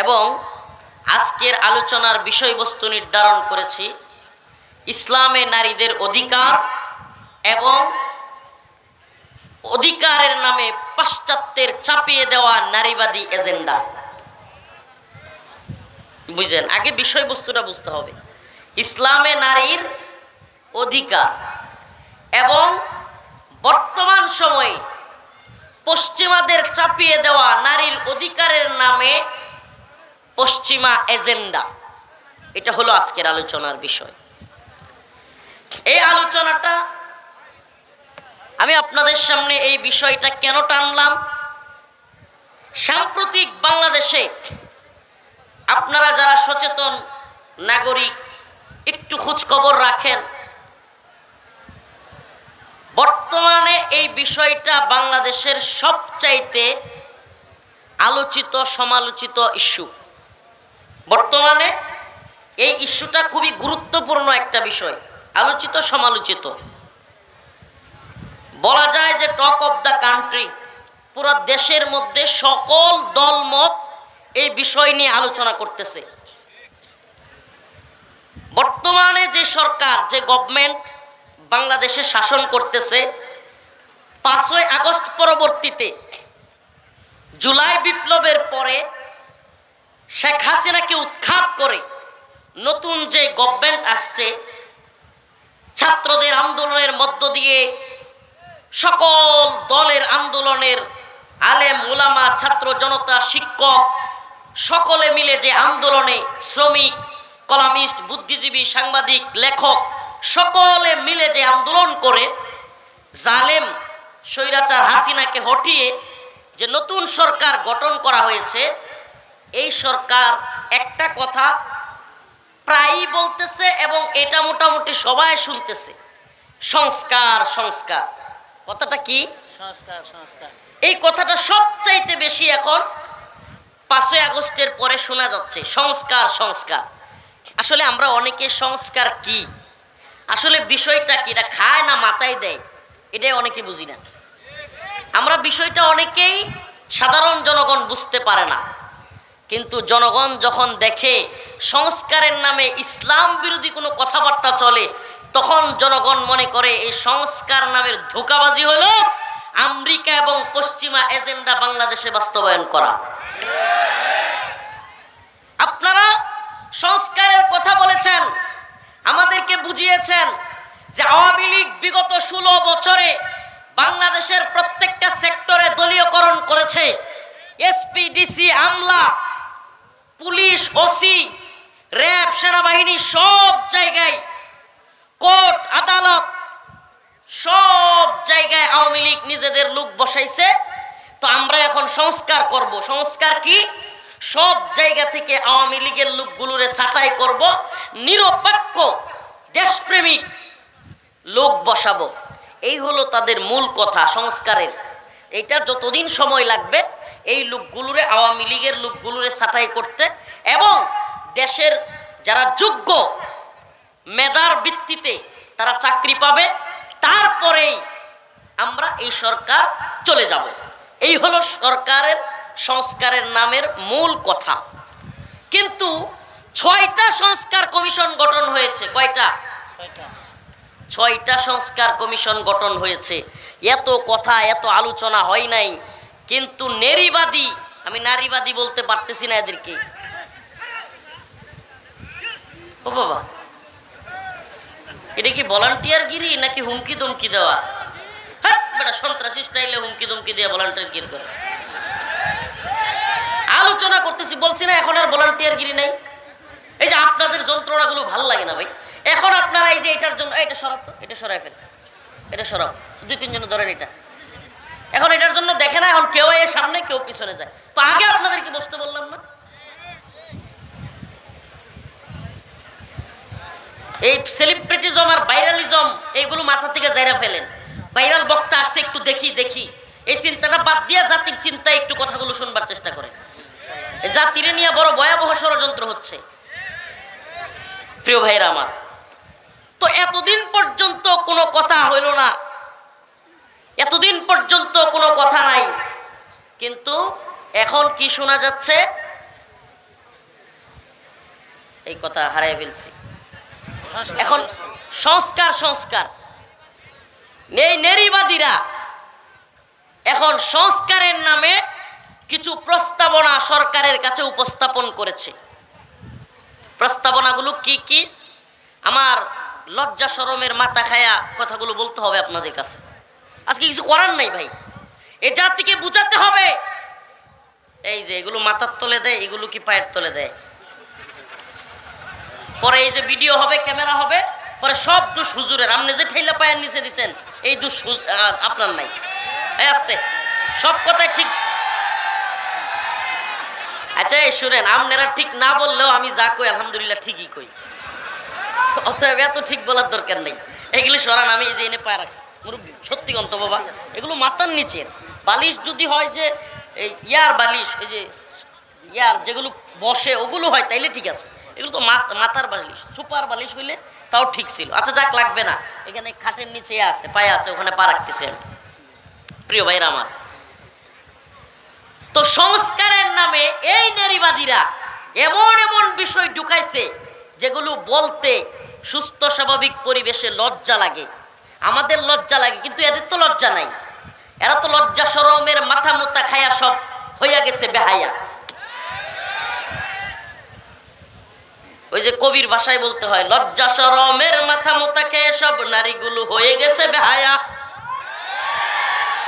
এবং আজকের আলোচনার বিষয়বস্তু নির্ধারণ করেছি ইসলামে নারীদের অধিকার এবং অধিকারের নামে পাশ্চাত্যের চাপিয়ে দেওয়া নারীবাদী এজেন্ডা। বুঝলেন? আগে বিষয়বস্তুটা বুঝতে হবে। ইসলামে নারীর অধিকার এবং বর্তমান সময়ে পশ্চিমাদের চাপিয়ে দেওয়া নারীর অধিকারের নামে পশ্চিমা এজেন্ডা, এটা হলো আজকের আলোচনার বিষয়। এই আলোচনাটা আমি আপনাদের সামনে এই বিষয়টা কেন টানলাম, সাম্প্রতিক বাংলাদেশে আপনারা যারা সচেতন নাগরিক একটু খোঁজ খবর রাখেন, বর্তমানে এই বিষয়টা বাংলাদেশের সবচাইতে আলোচিত সমালোচিত ইস্যু। বর্তমানে এই ইস্যুটা খুবই গুরুত্বপূর্ণ একটা বিষয়, আলোচিত সমালোচিত, বলা যায় যে টক অফ দ্য কান্ট্রি। পুরো দেশের মধ্যে সকল দলমত এই বিষয় নিয়ে আলোচনা করতেছে। বর্তমানে যে সরকার, যে গভর্নমেন্ট বাংলাদেশে শাসন করতেছে, 5ই আগস্ট পরবর্তীতে জুলাই বিপ্লবের পরে শেখ হাসিনাকে উৎখাত করে নতুন যে গভর্নমেন্ট আসছে, ছাত্রদের আন্দোলনের মধ্য দিয়ে সকল দলের আন্দোলনের আলেম ওলামা ছাত্র জনতা শিক্ষক সকলে মিলে যে আন্দোলনে শ্রমিক কলামিস্ট বুদ্ধিজীবী সাংবাদিক লেখক সকলে মিলে যে আন্দোলন করে জালেম স্বৈরাচার হাসিনাকে হটিয়ে যে নতুন সরকার গঠন করা হয়েছে, এই সরকার একটা কথা প্রায়ই বলতেছে এবং এটা মোটামুটি সবাই শুনতেছে, সংস্কার সংস্কার। কথাটা কি? সংস্কার সংস্কার। এই কথাটা সবচাইতে বেশি এখন 5ই আগস্টের পরে শোনা যাচ্ছে, সংস্কার সংস্কার। আসলে আমরা অনেকে সংস্কার কি, আসলে বিষয়টা কি, এটা খায় না মাথায় দেয়, এটাই অনেকে বুঝি না। আমরা বিষয়টা অনেকেই সাধারণ জনগণ বুঝতে পারে না, কিন্তু জনগণ যখন দেখে সংস্কারের নামে ইসলাম বিরোধী কোনো কথাবার্তা চলে, তখন জনগণ মনে করে এই সংস্কার নামের ধোঁকাবাজি হলো আমেরিকা এবং পশ্চিমা এজেন্ডা বাংলাদেশে বাস্তবায়ন করা। আপনারা সংস্কারের কথা বলেছেন, আমাদেরকে বুঝিয়েছেন যে আওয়ামী লীগ বিগত 16 বছরে বাংলাদেশের প্রত্যেকটা সেক্টরে দলীয়করণ করেছে। এসপি ডিসি আমলা পুলিশ ওসি র্যাব সেনাবাহিনী সব জায়গায় কোর্ট আদালত সব জায়গায় আওয়ামী লীগ নিজেদের লোক বসাইছে। তো আমরা এখন সংস্কার করব। সংস্কার কি? সব জায়গা থেকে আওয়ামী লীগের লোকগুলোরে ছাঁটাই করব, নিরপেক্ষ দেশপ্রেমিক লোক বসাবো। এই হলো তাদের মূল কথা সংস্কারের। এটা যতদিন সময় লাগবে এই লোকগুলোরে, আওয়ামী লীগের লোকগুলোরে ছাঁটাই করতে, এবং দেশের যারা যোগ্য মেধার ভিত্তিতে তারা চাকরি পাবে, তারপরেই আমরা এই সরকার চলে যাব। এই হলো সরকারের সংস্কারের নামের মূল কথা। কিন্তু 6টা সংস্কার কমিশন গঠন হয়েছে। কয়টা? 6টা সংস্কার কমিশন গঠন হয়েছে। এত কথা এত আলোচনা হয় নাই, কিন্তু নারীবাদী, আমি নারীবাদী বলতে পারতেছি না এদেরকে। ও বাবা, এটা কি ভলান্টিয়ার গিরি নাকি হুমকি ধমকি দেওয়া? হ্যাঁ বেটা, সন্ত্রাসী স্টাইলে হুমকি ধমকি দিয়ে ভলান্টিয়ার গিরি করে আলোচনা করতেছি। বলছি না এখন আর ভলান্টিয়ার গিরি নাই। এই যে আপনাদের যন্ত্রণাগুলো ভাল লাগে না ভাই। এখন আপনারা এই যে এটার জন্য এটা সরাতো, এটা সরাই ফেল, এটা সরাও, 2-3 জন ধরেন এটা। এখন এটার জন্য দেখে না, এখন কেউ এর সামনে কেউ পিছনে যায়। তো আগে আপনাদেরকে বসতে বললাম না? এই সেলিব্রিটিজম আর ভাইরালিজম এইগুলো মাথা থেকে জায়গা ফেলেন। ভাইরাল বক্তা আসছে একটু দেখি দেখি, এই চিন্তাটা বাদ দিয়ে জাতির চিন্তায় একটু কথাগুলো শুনবার চেষ্টা করেন। জাতির নিয়ে বড় ভয়াবহ ষড়যন্ত্র হচ্ছে প্রিয় ভাইরা আমার। তো এতদিন পর্যন্ত কোনো কথা হইল না, এতদিন পর্যন্ত কোনো কথা নাই, কিন্তু এখন কি শোনা যাচ্ছে? এই কথা হারিয়ে ফেলছি। এখন সংস্কার সংস্কার এই নারীবাদীরা এখন সংস্কারের নামে কিছু প্রস্তাবনা সরকারের কাছে উপস্থাপন করেছে। প্রস্তাবনাগুলো কি কি আমার লজ্জা শরমের মাথা খায়া কথাগুলো বলতে হবে আপনাদের কাছে। আজকে কিছু করার নাই ভাই, এ জাতিকে বুঝাতে হবে। এই যে এগুলো মাথার তলে দেয়, এগুলো কি পায়ের তলে দেয়। পরে এই যে ভিডিও হবে, ক্যামেরা হবে, পরে সব দোষ হুজুরের। আপনি যে ঠেলা পায়ের নিচে দিচ্ছেন এই দোষ আপনার নাই। এই আস্তে সব কথাই ঠিক। আচ্ছা এই শুনেন, আপনারা ঠিক না বললেও আমি যা কই আলহামদুলিল্লাহ ঠিকই কই, অতএব এত ঠিক বলার দরকার নেই। এগুলো সরান, আমি এই যে এনে পায়ে রাখছি মুরব্বী, সত্যি গন্ত বাবা, এগুলো মাথার নিচের বালিশ যদি হয় যে এই ইয়ার বালিশ, এই যে ইয়ার যেগুলো বসে ওগুলো হয় তাইলে ঠিক আছে। এগুলো তো মাথার বালিশ, সুপার বালিশ হইলে তাও ঠিক ছিল। আচ্ছা যাক, লাগবে না, এখানে খাটের নিচে আছে, পায়ে আছে, ওখানে পা রাখতেছে। প্রিয় ভাইরা আমার, তো সংস্কারের নামে এই নারীবাদীরা এমন এমন বিষয় ঢুকাইছে যেগুলো বলতে সুস্থ স্বাভাবিক পরিবেশে লজ্জা লাগে, আমাদের লজ্জা লাগে, কিন্তু এদের তো লজ্জা নাই। এরা তো লজ্জা শরমের মাথা মুতা খায়া সব হইয়া গেছে বেহায়া। ওই যে কবির ভাষায় বলতে হয়, লজ্জা শরমের মাথা মুতা খেয়ে সব নারীগুলো হয়ে গেছে বেহায়া।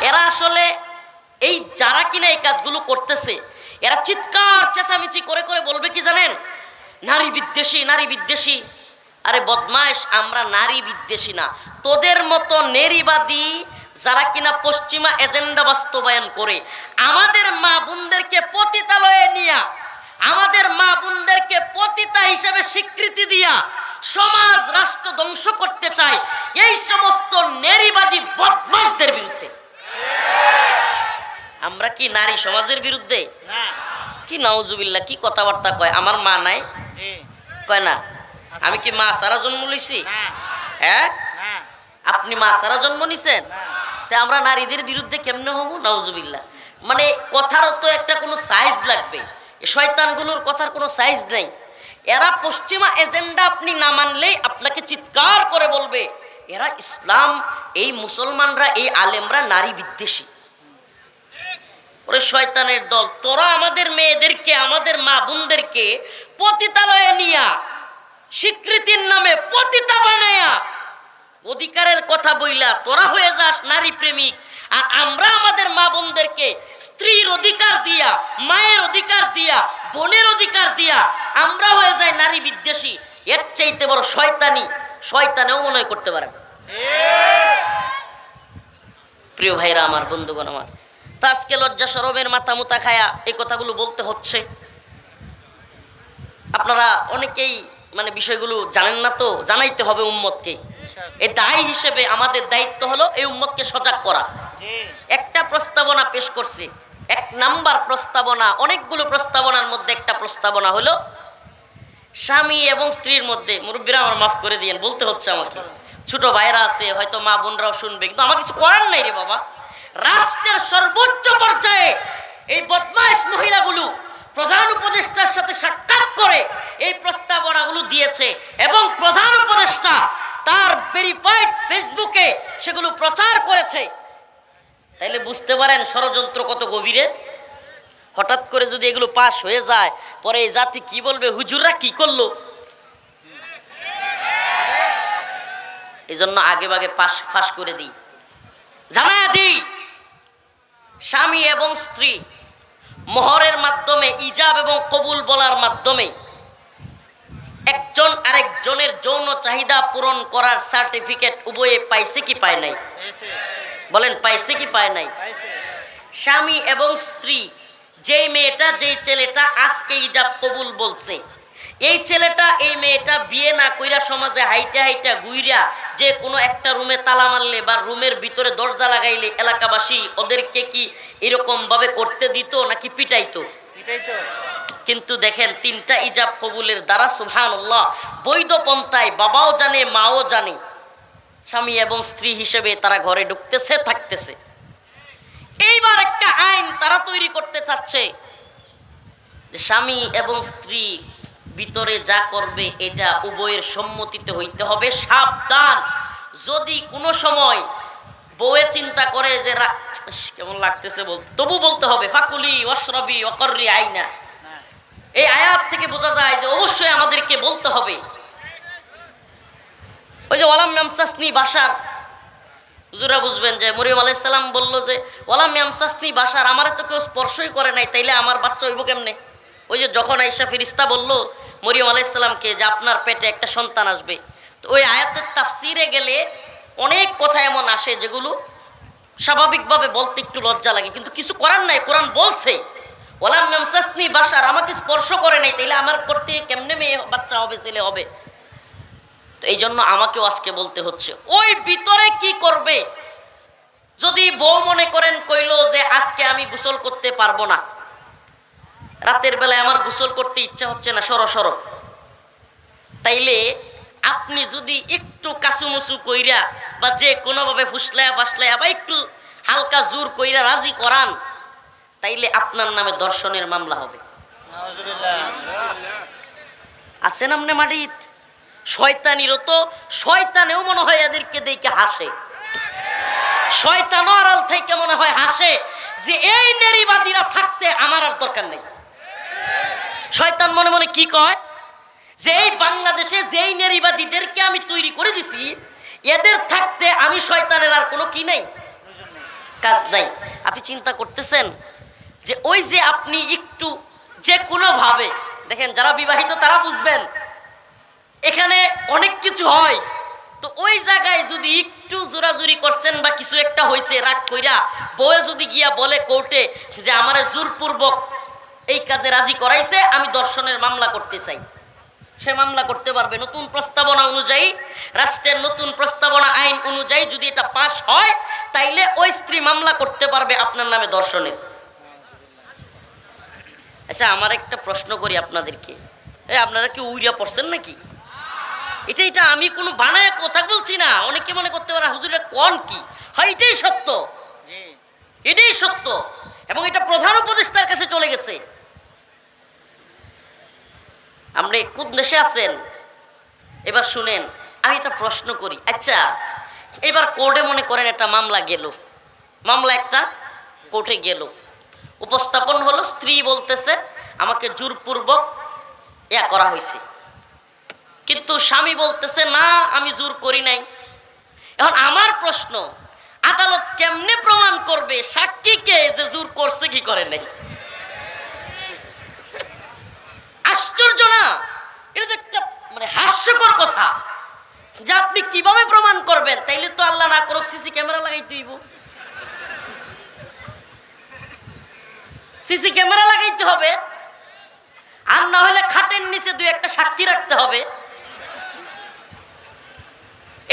এরা আসলে এই যারা কিনা এই কাজগুলো করতেছে, এরা চিৎকার চেঁচামেচি করে করে বলবে কি জানেন, নারী বিদ্বেষী, নারী বিদ্বেষী। আরে বদমাইশ, আমরা নারী বিদ্বেষী না, তোদের মতো নারীবাদী যারা কিনা পশ্চিমা এজেন্ডা বাস্তবায়ন করে আমাদের মা বোনদেরকে পতিতালয়ে নিয়া, আমাদের মা বোনদেরকে পতিতা হিসেবে স্বীকৃতি দিয়া সমাজ রাষ্ট্র ধ্বংস করতে চায়, এই সমস্ত নারীবাদী বদমাইশদের বিরুদ্ধে। আমরা কি নারী সমাজের বিরুদ্ধে? কি নাউজুবিল্লাহ, কি কথাবার্তা কয়। আমার মা নাই কয় না, আমি কি মা সারা জন্ম লইছি? হ্যাঁ, আপনি মা সারা জন্ম নিছেন, তা আমরা নারীদের বিরুদ্ধে কেমনে হব? নাউজুবিল্লাহ। মানে কথারও তো একটা কোনো সাইজ লাগবে, শয়তানগুলোর কথার কোনো সাইজ নেই। এরা পশ্চিমা এজেন্ডা আপনি না মানলেই আপনাকে চিৎকার করে বলবে এরা ইসলাম, এই মুসলমানরা, এই আলেমরা নারী বিদ্বেষী। ওরে শয়তানের দল, তোরা আমাদের মেয়েদেরকে, আমাদের মা বোনদেরকে পতিতালয়ে নিয়া স্বীকৃতির নামে পতিতা বানায়া অধিকারের কথা বইলা তোরা হয়ে যাস নারী প্রেমিক, আর আমরা আমাদের মা বোনদেরকে স্ত্রীর অধিকার দিয়া, মায়ের অধিকার দিয়া, বোনের অধিকার দিয়া আমরা হয়ে যাই নারী বিদ্বেষী। এর চাইতে বড় শয়তানি শয়তানেও মনে করতে পারে না। প্রিয় ভাইরা আমার, বন্ধুগণ আমার, তা আজকে লজ্জা শরমের মাথা মুতা খায়া এই কথাগুলো বলতে হচ্ছে। আপনারা অনেকেই মানে বিষয়গুলো জানেন না, তো জানাইতে হবে উম্মতকে। এই দায়ী হিসেবে আমাদের দায়িত্ব হলো এই উম্মতকে সজাগ করা। একটা প্রস্তাবনা পেশ করছি, 1 নাম্বার প্রস্তাবনা, অনেকগুলো প্রস্তাবনার মধ্যে একটা প্রস্তাবনা হলো স্বামী এবং স্ত্রীর মধ্যে। মুরব্বীরা আমার মাফ করে দিয়েন, বলতে হচ্ছে আমাকে, ছোট ভাইরা আছে হয়তো, মা বোনরাও শুনবে, কিন্তু আমার কিছু করার নাই রে বাবা। রাষ্ট্রের সর্বোচ্চ পর্যায়ে এই বদমাইশ মহিলাগুলো প্রধান উপদেষ্টার সাথে সাক্ষাৎ করে এই প্রস্তাবনাগুলো দিয়েছে, এবং প্রধান উপদেষ্টা তার ভেরিফাইড ফেসবুকে সেগুলো প্রচার করেছে। তাইলে বুঝতে পারেন ষড়যন্ত্র কত গভীরে। হঠাৎ করে যদি এগুলো পাশ হয়ে যায়, পরে এই জাতি কি বলবে, হুজুররা কি করলো? এই জন্য আগে ভাগে ফাঁস করে দিই, জানায়া দিই, স্বামী এবং স্ত্রী মোহরের মাধ্যমে, ইজাব এবং কবুল বলার মাধ্যমে একজন আরেকজনের যৌন চাহিদা পূরণ করার সার্টিফিকেট উভয়ে পাইছে কি পায় নাই? বলেন, পাইছে কি পায় নাই? স্বামী এবং স্ত্রী, যেই মেয়েটা যেই ছেলেটা আজকে ইজাব কবুল বলছে, এই ছেলেটা এই মেয়েটা বিয়ে না কইরা সমাজে হাইটা হাইটা ঘুইরা যে কোনো একটা রুমে তালা মারলে বা রুমের ভিতরে দরজা লাগাইলে এলাকাবাসী ওদেরকে কি এরকম ভাবে করতে দিত নাকি পিটাইতো? কিন্তু দেখেন 3টা ইজাব কবুলের দ্বারা সুবহানাল্লাহ বৈধ পন্থায় বাবাও জানে, মাও জানে, স্বামী এবং স্ত্রী হিসেবে তারা ঘরে ঢুকতেছে, থাকতেছে। এইবার একটা আইন তারা তৈরি করতে চাচ্ছে যে স্বামী এবং স্ত্রী ভিতরে যা করবে এটা উভয়ের সম্মতিতে হইতে হবে। সাবধান, যদি কোনো সময় বউয়ে চিন্তা করে যে কেমন লাগতেছে বলতে, তবু বলতে হবে ফাকুলি ওয়াশরাবি ওয়াকররি আইনা। এই আয়াত থেকে বোঝা যায় যে অবশ্যই আমাদেরকে বলতে হবে। ওই যে ওয়ালাম ইয়ামসাসনি বাশার, হুজুরা বুঝবেন যে মরিয়ম আলাইহিস সালাম বলল যে ওয়ালাম ইয়ামসাসনি বাশার, আমারে তো কেউ স্পর্শই করে নাই, তাইলে আমার বাচ্চা হইব কেমনে? ওই যে যখন আয়েশা ফেরেশতা বলল মরিয়ম আলাইহিস সালামকে যে আপনার পেটে একটা সন্তান আসবে, তো ওই আয়াতের তাফসিরে গেলে অনেক কথা এমন আসে যেগুলো স্বাভাবিকভাবে বলতে একটু লজ্জা লাগে, কিন্তু কিছু করার নাই, কোরআন বলছে ওয়ালাম ইয়ামসাসনি বাশার, আমাকে স্পর্শ করে নাই, তাইলে আমার করতে কেমনে মেয়ে বাচ্চা হবে, ছেলে হবে? তো এই জন্য আমাকেও আজকে বলতে হচ্ছে। ওই ভিতরে কি করবে? যদি বউ মনে করেন কইলো যে আজকে আমি গোসল করতে পারবো না, রাতের বেলায় আমার গোসল করতে ইচ্ছা হচ্ছে না, সরো সরো, তাইলে আপনি যদি একটু কাসুমুসু কইরা বা যে কোনোভাবে ফুসলায়া ফাসলায়া বা একটু হালকা জোর কইরা রাজি করান, তাইলে আপনার নামে ধর্ষণের মামলা হবে। আছেন আপনি মাটিত? শয়তানিরও তো, শয়তানেও মনে হয় এদেরকে দেখে হাসে, শয়তানও আড়াল থেকে মনে হয় হাসে যে এই নারীবাদীরা থাকতে আমার আর দরকার নেই। শয়তান মনে মনে কি কয় যে এই বাংলাদেশে যেই নারীবাদীদেরকে আমি তৈরি করে দিছি, এদের থাকতে আমি শয়তানের আর কোনো কি নেই, কাজ নাই। আপনি চিন্তা করতেছেন যে ওই যে আপনি একটু যে কোনো ভাবে দেখেন, যারা বিবাহিত তারা বুঝবেন, এখানে অনেক কিছু হয়, তো ওই জায়গায় যদি একটু জোরাজুরি করছেন বা কিছু একটা হয়েছে রাগ কইরা, বউয়ে যদি গিয়া বলে কোর্টে যে আমারে জোরপূর্বক এই কাজে রাজি করাইছে, আমি ধর্ষণের মামলা করতে চাই, সে মামলা করতে পারবে। নতুন প্রস্তাবনা অনুযায়ী, রাষ্ট্রের নতুন প্রস্তাবনা আইন অনুযায়ী যদি এটা পাস হয়, তাইলে ওই স্ত্রী মামলা করতে পারবে আপনার নামে ধর্ষণের। আচ্ছা, আমার একটা প্রশ্ন করি আপনাদেরকে, আপনারা কি উইরা পড়ছেন নাকি? এটা আমি কোনো বানায় কথা বলছি না। অনেকে মনে করতে পারে হুজুরে কোন কি হয়, এটাই সত্য, এটাই সত্য, এবং এটা প্রধান উপদেষ্টার কাছে চলে গেছে। আপনি কোন দেশে আছেন এবার শুনেন, আমি একটা প্রশ্ন করি। আচ্ছা, এবার কোর্টে মনে করেন একটা মামলা গেল, মামলা একটা কোর্টে গেল, উপস্থাপন হলো, স্ত্রী বলতেছে আমাকে জোরপূর্বক করা হয়েছে, কিন্তু স্বামী বলতেছে না আমি জোর করি নাই। এখন আমার প্রশ্ন, আদালত কেমনে প্রমাণ করবে সাক্ষীকে যে জোর করছে কি করে নাই? আশ্চর্য না? এটা তো একটা মানে হাস্যকর কথা যে আপনি কিভাবে প্রমাণ করবেন? তাইলে তো আল্লাহ না করুক সিসি ক্যামেরা লাগাইতে হইব, সিসি ক্যামেরা লাগাইতে হবে, আর না হলে খাটের নিচে দুই একটা সাক্ষী রাখতে হবে।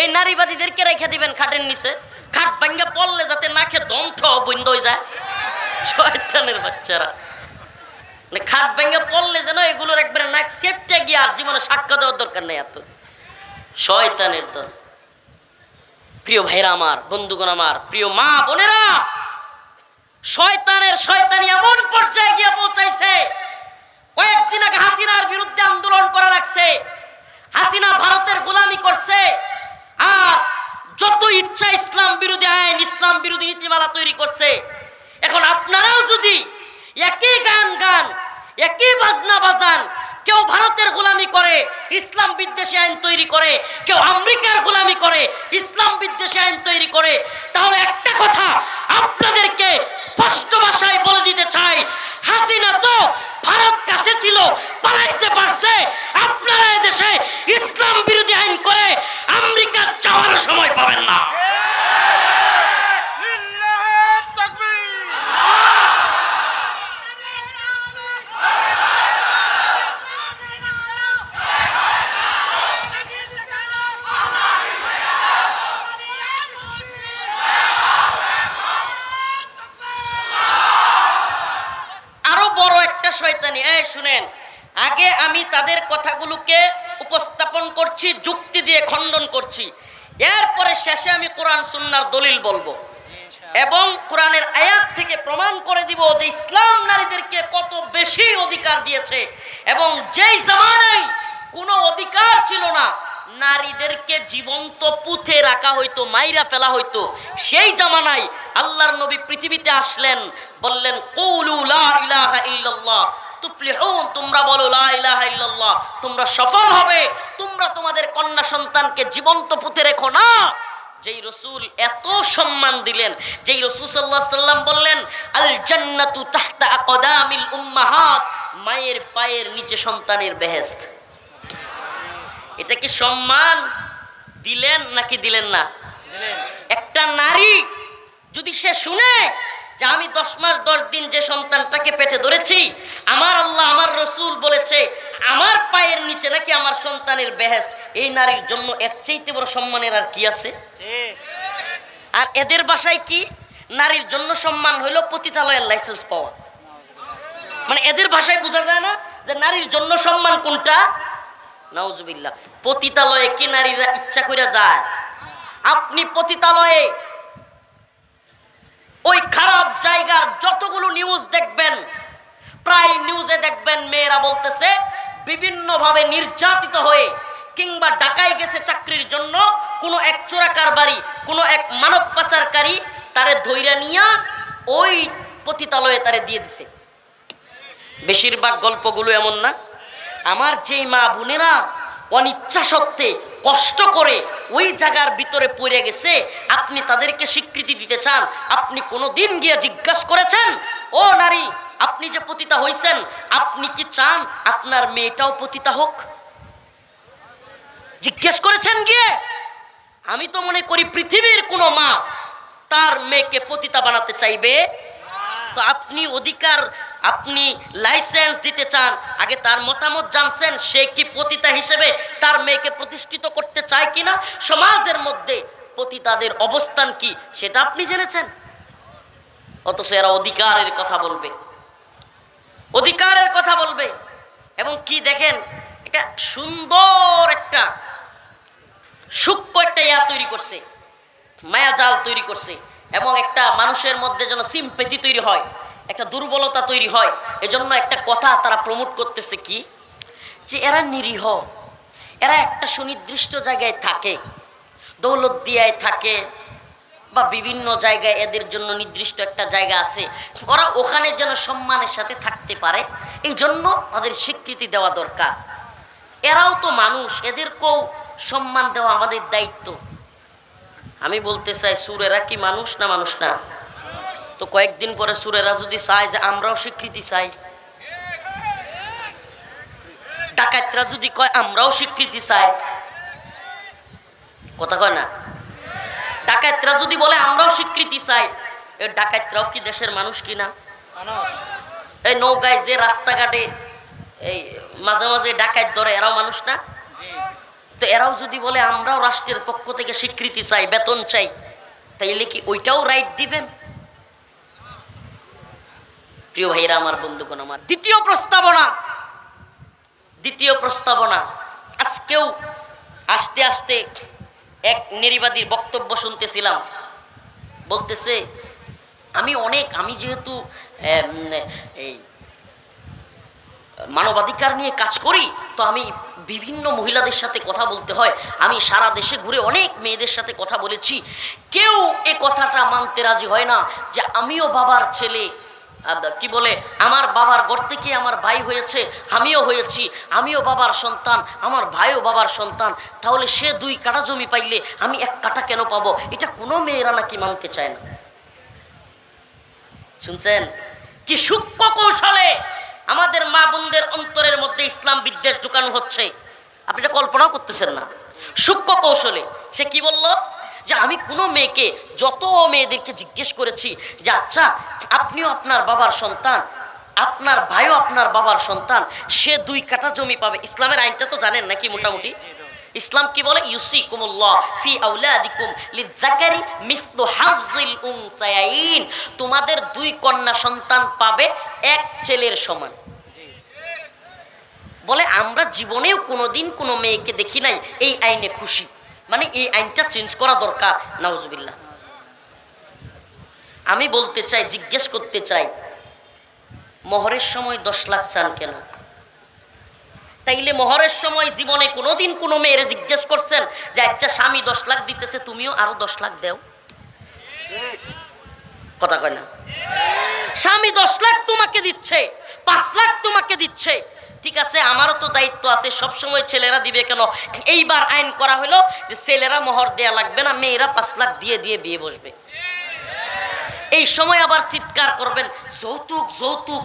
এই নারীবাদীদেরকে রেখে দিবেন খাটের নিচে, খাট ভাঙ্গা পড়লে যাতে নাকে দম বন্ধ হয়ে যায়। শয়তানের বাচ্চারা, মানে খাট ভেঙে পড়লে যেন এগুলোর একবারে নাক সেপটে গিয়ে আর জীবনে সাক্ষ্য দেওয়ার দরকার নেই। এত শয়তানের দল। প্রিয় ভাইরা আমার, বন্ধুগণ আমার, প্রিয় মা বোনেরা, শয়তানের শয়তানি এমন পর্যায়ে গিয়ে পৌঁছাইছে, কয়েকদিন আগে হাসিনার বিরুদ্ধে আন্দোলন করা লাগছে, হাসিনা ভারতের গোলামি করছে, আর যত ইচ্ছা ইসলাম বিরোধী আইন, ইসলাম বিরোধী নীতিমালা তৈরি করছে। এখন আপনারাও যদি একই গান একই বাজনা বাজান, কেউ ভারতের গোলামি করে ইসলাম বিদ্বেষী আইন তৈরি করে, কেউ আমেরিকার গোলামি করে ইসলাম বিদ্বেষী আইন তৈরি করে, তাহলে একটা কথা আপনাদেরকে স্পষ্ট ভাষায় বলে দিতে চাই, হাসিনা তো ভারত কাছে ছিল, পালাইতে পারছে। আপনারা এদেশে ইসলাম বিরোধী আইন করে আমেরিকা যাওয়ার সময় পাবেন না। শয়তানি। শুনেন, আগে আমি তাদের কথাগুলোকে উপস্থাপন করছি, যুক্তি দিয়ে খণ্ডন করছি, এরপরে শেষে আমি কোরআন সুন্নাহর দলিল বলবো। এবং কোরআনের আয়াত থেকে প্রমাণ করে দিব যে ইসলাম নারীদেরকে কত বেশি অধিকার দিয়েছে। এবং যেই জামানায় কোনো অধিকার ছিল না, নারীদেরকে জীবন্ত পুঁতে রাখা হইতো, মাইরা ফেলা হইতো, সেই জামানায় আল্লাহর নবী পৃথিবীতে আসলেন, বললেন কুলু লা ইলাহা ইল্লাল্লাহ তুফলিহুন, তোমরা বলো লা ইলাহা ইল্লাল্লাহ, তোমরা সফল হবে। তোমরা তোমাদের কন্যা সন্তানকে জীবন্ত পুঁতে রেখো না। যেই রসুল এত সম্মান দিলেন, যেই রসুল সাল্লাল্লাহু আলাইহি সাল্লাম বললেন আল জান্নাতু তাহতা আকদামিল উম্মাহাত, মায়ের পায়ের নিচে সন্তানের বেহেশত। এটা কি সম্মান দিলেন নাকি দিলেন না? একটা নারী যদি সে শুনে যে আমি 10 মাস 10 দিন যে সন্তানটাকে পেটে ধরেছি, আমার আল্লাহ আমার রসুল বলেছে আমার পায়ের নিচে নাকি আমার সন্তানের বেহেশত, এই নারীর জন্য এর চাইতে বড় সম্মানের আর কি আছে? আর এদের ভাষায় কি নারীর জন্য সম্মান হইলো পতিতালয়ের লাইসেন্স পাওয়া। মানে এদের ভাষায় বোঝা যায় না যে নারীর জন্য সম্মান কোনটা? নাউজুবিল্লাহ। পতিতালয়ে কি নারীরা ইচ্ছা করে যায়? আপনি পতিতালয়ে ওই খারাপ জায়গার যতগুলো নিউজ দেখবেন, প্রায় নিউজে দেখবেন মেয়েরা বলতেছে বিভিন্নভাবে নির্যাতিত হয়ে কিংবা ঢাকায় গেছে চাকরির জন্য, কোনো এক চোরা কারবারি, কোনো এক মানব পাচারকারী তারে ধইরা নিয়া ওই পতিতালয়ে তারে দিয়ে দিছে। বেশিরভাগ গল্পগুলো এমন না? আমার যেই মা বোনেরা অনিচ্ছা সত্ত্বে কষ্ট করে ওই জায়গার ভিতরে পড়ে গেছে, আপনি তাদেরকে স্বীকৃতি দিতে চান? আপনি কোনোদিন গিয়ে জিজ্ঞাসা করেছেন ও নারী, আপনি যে পতিতা হইছেন, আপনি কি চান আপনার মেয়েটাও পতিতা হোক? জিজ্ঞেস করেছেন গিয়ে? আমি তো মনে করি পৃথিবীর কোনো মা তার মেয়েকে পতিতা বানাতে চাইবে। তো আপনি অধিকার, আপনি লাইসেন্স দিতে চান, আগে তার মতামত জানছেন সে কি পতিতা হিসেবে তার মেয়েকে প্রতিষ্ঠিত করতে চায় কিনা, সমাজের মধ্যে পতিতাদের অবস্থান কি সেটা আপনি জেনেছেন? অথচ এরা অধিকারের কথা বলবে, অধিকারের কথা বলবে। এবং কি দেখেন, এটা সুন্দর একটা সূক্ষ্ম একটা ইয়া তৈরি করছে, মায়াজাল তৈরি করছে, এবং একটা মানুষের মধ্যে যেন সিম্পেথি তৈরি হয়, একটা দুর্বলতা তৈরি হয়। এজন্য একটা কথা তারা প্রমোট করতেছে কি, যে এরা নিরীহ, এরা একটা সুনির্দিষ্ট জায়গায় থাকে, দৌলতদিয়ায় থাকে বা বিভিন্ন জায়গায় এদের জন্য নির্দিষ্ট একটা জায়গা আছে, ওরা ওখানে যেন সম্মানের সাথে থাকতে পারে, এই জন্য তাদের স্বীকৃতি দেওয়া দরকার। এরাও তো মানুষ, এদেরকেও সম্মান দেওয়া আমাদের দায়িত্ব। আমি বলতে চাই, সুরেরা কি মানুষ না? মানুষ না? তো কয়েকদিন পরে সুরেরা যদি চায় যে আমরাও স্বীকৃতি চাই, ডাকাতরা যদি কয় আমরাও স্বীকৃতি চাই, কথা কয় না? ডাকাতরা যদি বলে আমরাও স্বীকৃতি চাই, এই ডাকাতরাও কি দেশের মানুষ কিনা? এই নৌকায় যে রাস্তাঘাটে এই মাঝে মাঝে ডাকাত ধরে, এরাও মানুষ না? তো এরাও যদি বলে আমরাও রাষ্ট্রের পক্ষ থেকে স্বীকৃতি চাই, বেতন চাই, তাইলে কি ওইটাও রাইট দিবেন? প্রিয় ভাইরা আমার, বন্ধুগণ আমার, দ্বিতীয় প্রস্তাবনা আজকেও আস্তে আস্তে এক নারীবাদীর বক্তব্য শুনতেছিলাম। বলতেছে আমি যেহেতু এই মানবাধিকার নিয়ে কাজ করি, তো আমি বিভিন্ন মহিলাদের সাথে কথা বলতে হয়, আমি সারা দেশে ঘুরে অনেক মেয়েদের সাথে কথা বলেছি, কেউ এ কথাটা মানতে রাজি হয় না যে আমিও বাবার ছেলে, কি বলে, আমার বাবার ঘর থেকে আমার ভাই হয়েছে, আমিও হয়েছি, আমিও বাবার সন্তান, আমার ভাইও বাবার সন্তান, তাহলে সে 2 কাঠা জমি পাইলে আমি 1 কাঠা কেন পাবো? এটা কোনো মেয়েরা নাকি মানতে চায় না। শুনছেন কি সূক্ষ্ম কৌশলে আমাদের মা বোনদের অন্তরের মধ্যে ইসলাম বিদ্বেষ ঢুকানো হচ্ছে? আপনি এটা কল্পনাও করতেছেন না। সূক্ষ্ম কৌশলে সে কি বলল, যে আমি কোনো মেয়েকে, যত মেয়েদেরকে জিজ্ঞেস করেছি যে আচ্ছা আপনিও আপনার বাবার সন্তান, আপনার ভাইও আপনার বাবার সন্তান, সে 2 কাঠা জমি পাবে। ইসলামের আইনটা তো জানেন নাকি মোটামুটি? ইসলাম কি বলে, ইউসিকুমুল্লাহ ফি আওলাদিকুম লিযাকারি মিসলু হাযযিল উনসায়াইন, তোমাদের 2 কন্যা সন্তান পাবে 1 ছেলের সমান। বলে আমরা জীবনেও কোনোদিন কোনো মেয়েকে দেখি নাই এই আইনে খুশি, মানে এই আইনটা চেঞ্জ করা দরকার। নাউজুবিল্লাহ। আমি বলতে চাই, জিজ্ঞেস করতে চাই, মোহরের সময় 10 লাখ চান কেন? তাইলে মোহরের সময় জীবনে কোনোদিন কোনো মেয়েরে জিজ্ঞেস করছেন যে আচ্ছা স্বামী 10 লাখ দিতেছে, তুমিও আরো 10 লাখ দেও? কথা কয় না? স্বামী 10 লাখ তোমাকে দিচ্ছে, 5 লাখ তোমাকে দিচ্ছে, ঠিক আছে, আমারও তো দায়িত্ব আছে, সব সময় ছেলেরা দিবে কেন? এইবার আইন করা হলো যে ছেলেরা মোহর দেয়া লাগবে না, মেয়েরা 5 লাখ দিয়ে দিয়ে বিয়ে বসবে। এই সময় আবার চিৎকার করবেন যৌতুক যৌতুক।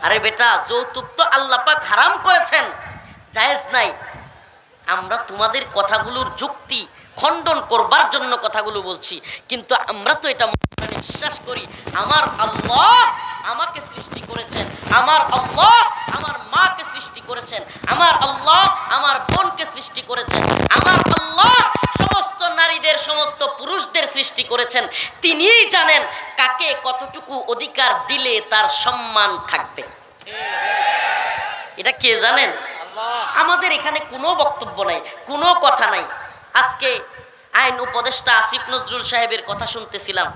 আরে বেটা, যৌতুক তো আল্লাহ পাক হারাম করেছেন, জায়েজ নাই। আমরা তোমাদের কথাগুলোর যুক্তি খণ্ডন করবার জন্য কথাগুলো বলছি, কিন্তু আমরা তো এটা বিশ্বাস করি আমার আল্লাহ আমাকে সৃষ্টি করেছেন, আমার আল্লাহ আমার মাকে সৃষ্টি করেছেন, আমার আল্লাহ আমার বোনকে সৃষ্টি করেছেন, আমার আল্লাহ সমস্ত নারীদের সমস্ত পুরুষদের সৃষ্টি করেছেন। তিনিই জানেন কাকে কতটুকু অধিকার দিলে তার সম্মান থাকবে। এটা কে জানেন? আমাদের এখানে কোনো বক্তব্য নাই, কোনো কথা নাই। আজকে আইন উপদেষ্টা আসিফ নজরুল সাহেবের কথা শুনতেছিলাম।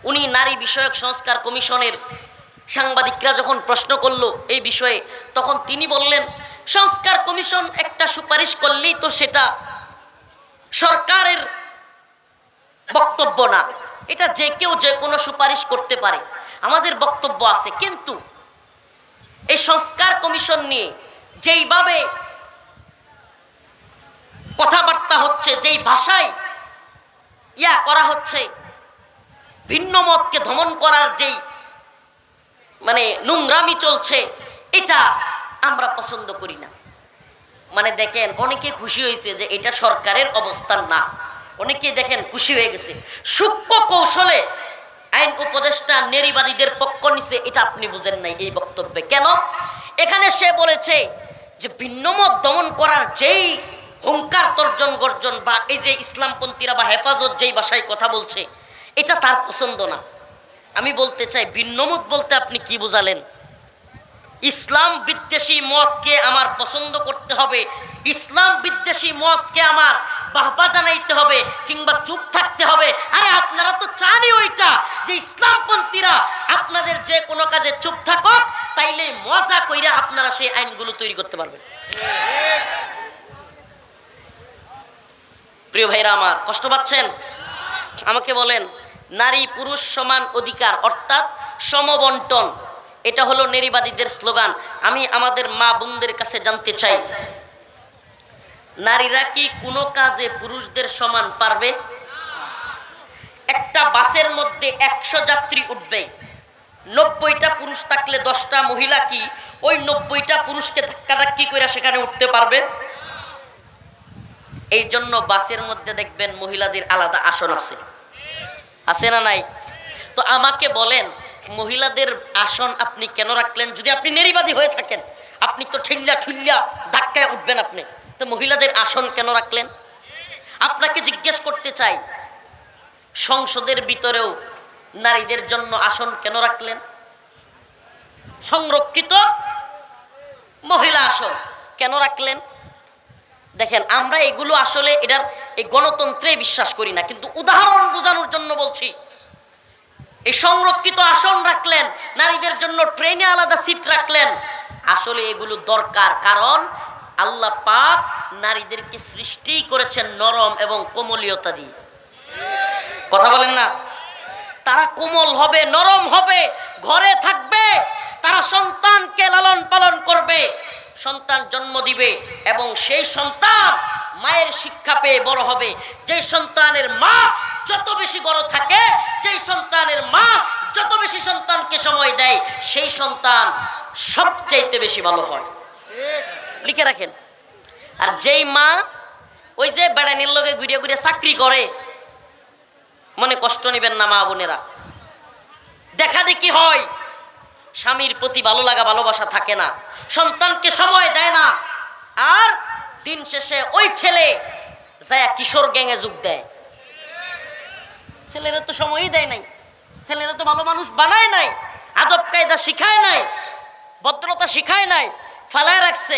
উনি নারী বিষয়ক সংস্কার কমিশনের সাংবাদিকরা যখন প্রশ্ন করলো এই বিষয়ে, তখন তিনি বললেন সংস্কার কমিশন একটা সুপারিশ করলেই তো সেটা সরকারের বক্তব্য না, এটা যে কেউ যে কোনো সুপারিশ করতে পারে। আমাদের বক্তব্য আছে, কিন্তু এই সংস্কার কমিশন নিয়ে যেইভাবে কথাবার্তা হচ্ছে, যেই ভাষায় করা হচ্ছে, ভিন্ন মতকে দমন করার যেই নোংরামি চলছে, এটা আমরা পছন্দ করি না। দেখেন, অনেকে খুশি হয়েছে যে এটা সরকারের অবস্থান না, অনেকে দেখেন খুশি হয়ে গেছে। সূক্ষ্ম কৌশলে আইন উপদেষ্টা নারীবাদীদের পক্ষ নিছে, এটা আপনি বুঝেন নাই এই বক্তব্যে। কেন? এখানে সে বলেছে যে ভিন্নমত দমন করার যেই হুঙ্কার তর্জন গর্জন, বা এই যে ইসলামপন্থীরা বা হেফাজত যেই ভাষায় কথা বলছে, এটা তার পছন্দ না। আমি বলতে চাই, ভিন্নমত বলতে আপনি কি বোঝালেন? ইসলাম বিদ্বেষী মতকে আমার পছন্দ করতে হবে, ইসলাম বিদ্বেষী মতকে আমার বাহবা জানাইতে হবে, কিংবা চুপ থাকতে হবে? আরে আপনারা তো চানই ওইটা, যে ইসলামপন্থীরা আপনাদের যে কোনো কাজে চুপ থাকুক, তাইলে মজা কইরা আপনারা সেই আইনগুলো তৈরি করতে পারবেন। প্রিয় ভাইরা আমার, কষ্ট পাচ্ছেন? আমাকে বলেন, নারী পুরুষ সমান অধিকার অর্থাৎ সমবন্টন, এটা হলো নারীবাদীদের স্লোগান। আমি আমাদের মা বোনদের কাছে জানতে চাই, নারীরা কি কোনো কাজে পুরুষদের সমান পারবে? একটা বাসের মধ্যে 100 যাত্রী উঠবে, 90টা পুরুষ থাকলে 10টা মহিলা কি ওই 90টা পুরুষকে ধাক্কাধাক্কি করে সেখানে উঠতে পারবে? এই জন্য বাসের মধ্যে দেখবেন মহিলাদের আলাদা আসন আছে, আছে না নাই? তো আমাকে বলেন, মহিলাদের আসন আপনি কেন রাখলেন? যদি আপনি নারীবাদী হয়ে থাকেন, আপনি তো ঠেল্লা ঠুল্লা ধাক্কায় উঠবেন, আপনি তো মহিলাদের আসন কেন রাখলেন? আপনাকে জিজ্ঞেস করতে চাই, সংসদের ভিতরেও নারীদের জন্য আসন কেন রাখলেন? সংরক্ষিত মহিলা আসন কেন রাখলেন? দেখেন, আমরা এগুলো আসলে এটার এই গণতন্ত্রে বিশ্বাস করি না, কিন্তু উদাহরণ বোঝানোর জন্য বলছি। এই সংরক্ষিত আসন রাখলেন, নারীদের জন্য ট্রেনে আলাদা সিট রাখলেন, আসলে এগুলো দরকার। কারণ আল্লাহ পাক নারীদেরকে সৃষ্টি করেছেন নরম এবং কোমলীয়তা দিয়ে। কথা বলেন না? তারা কোমল হবে, নরম হবে, ঘরে থাকবে, তারা সন্তানকে লালন পালন করবে, সন্তান জন্ম দিবে, এবং সেই সন্তান মায়ের শিক্ষা পেয়ে বড় হবে। যে সন্তানের মা যত বেশি বড় থাকে, যেই সন্তানের মা যত বেশি সন্তানকে সময় দেয়, সেই সন্তান সবচাইতে বেশি ভালো হয়। লিখে রাখেন। আর যেই মা ওই যে বেড়ানির লগে ঘুরে ঘুরে চাকরি করে, মনে কষ্ট নেবেন না মা বোনেরা, দেখা দেখি হয়, স্বামীর প্রতি ভালো লাগা ভালোবাসা থাকে না, সন্তানকে সময় দেয় না, আর দিন শেষে ওই ছেলে যায় কিশোর গ্যাংয়ে যোগ দেয়। ছেলেরা তো সময়ই দেয় নাই, ছেলেরা তো ভালো মানুষ বানায় নাই, আদব কায়দা শিখায় নাই, ভদ্রতা শিখায় নাই, ফালায় রাখছে।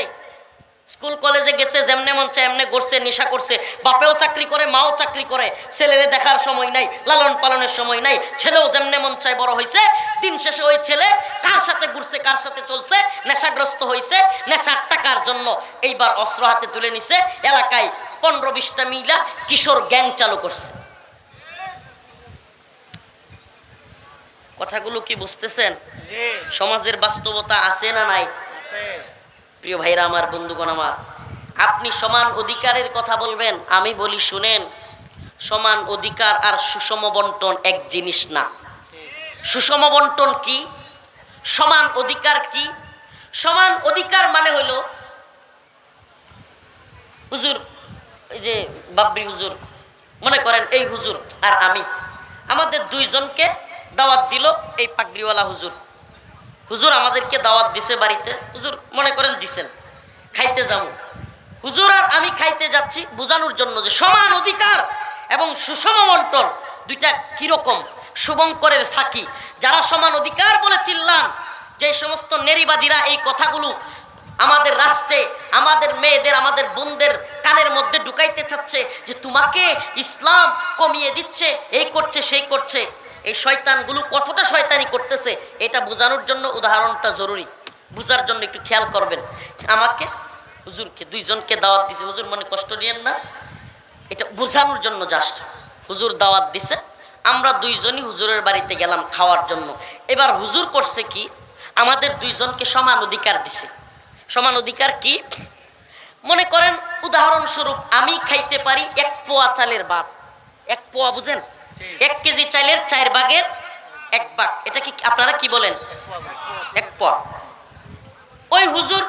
স্কুল কলেজে গেছে, যেমনে মন চায় এমনি করছে, নেশা করছে। বাপেও চাকরি করে, মাও চাকরি করে, ছেলেরে দেখার সময় নাই, লালন পালনের সময় নাই। ছেলেও যেমনে মন চায় বড় হয়েছে। দিন শেষে ওই ছেলে কার সাথে ঘুরছে, কার সাথে চলছে, নেশাগ্রস্ত হয়েছে। নেশার টাকার জন্য এইবার অস্ত্র হাতে তুলে নিছে। এলাকায় 15-20টা মিলা কিশোর গ্যাং চালু করছে। কথাগুলো কি বুঝতেছেন? সমাজের বাস্তবতা আছে না নাই? প্রিয় ভাইরা আমার, বন্ধুগণ আমার, আপনি সমান অধিকারের কথা বলবেন, আমি বলি শুনেন, সমান অধিকার আর সুষম বন্টন এক জিনিস না। সুষম বন্টন কি? সমান অধিকার কি? সমান অধিকার মানে হলো, হুজুর, এই যে বাবরি হুজুর, মনে করেন এই হুজুর আর আমি, আমাদের দুইজনকে দাওয়াত দিল এই পাগড়িওয়ালা হুজুর। হুজুর আমাদেরকে দাওয়াত দিছে বাড়িতে, হুজুর মনে করেন দিছেন, খাইতে যাবো। হুজুর আর আমি খাইতে যাচ্ছি, বোঝানোর জন্য যে সমান অধিকার এবং সুষম বন্টন দুইটা কিরকম। শুভঙ্করের ফাঁকি। যারা সমান অধিকার বলে চিল্লান, যে সমস্ত নেরিবাদীরা এই কথাগুলো আমাদের রাষ্ট্রে, আমাদের মেয়েদের, আমাদের বোনদের কানের মধ্যে ঢুকাইতে চাচ্ছে যে তোমাকে ইসলাম কমিয়ে দিচ্ছে, এই করছে, সেই করছে, এই শয়তানগুলো কতটা শয়তানি করতেছে এটা বোঝানোর জন্য উদাহরণটা জরুরি। বুঝার জন্য একটু খেয়াল করবেন। আমাকে, হুজুরকে, দুইজনকে দাওয়াত দিছে। হুজুর মনে কষ্ট নিয়েন না, এটা বোঝানোর জন্য জাস্ট। হুজুর দাওয়াত দিছে, আমরা দুইজনই হুজুরের বাড়িতে গেলাম খাওয়ার জন্য। এবার হুজুর করছে কি, আমাদের দুইজনকে সমান অধিকার দিছে। সমান অধিকার কি? মনে করেন উদাহরণস্বরূপ আমি খাইতে পারি 1 পোয়া চালের ভাত। 1 পোয়া বুঝেন? 1 কেজি চালের 4 ভাগের 1 ভাগ। এটা কি আপনারা কি বলেন? 1 পোয়া। ওই হুজুর,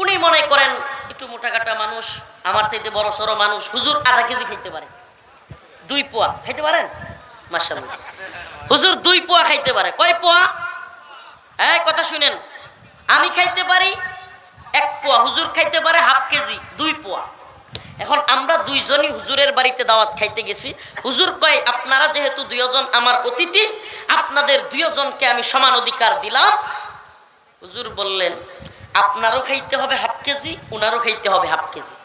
উনি মনে করেন একটু মোটাকাটা মানুষ, আমার চাইতে বড় সড়ো মানুষ। হুজুর আধা কেজি খাইতে পারে, 2 পোয়া খাইতে পারেন, মাশাআল্লাহ। হুজুর 2 পোয়া খাইতে পারে। কয় পোয়া? এই কথা শুনেন, আমি খাইতে পারি 1 পোয়া, হুজুর খাইতে পারে হাফ কেজি, 2 পোয়া। এখন আমরা দুইজনই হুজুরের বাড়িতে দাওয়াত খাইতে গেছি। হুজুর কয় আপনারা যেহেতু দুইজন আমার অতিথি, আপনাদের দুইজনকে আমি সমান অধিকার দিলাম। হুজুর বললেন আপনারও খাইতে হবে হাফ কেজি, উনারও খাইতে হবে হাফ কেজি।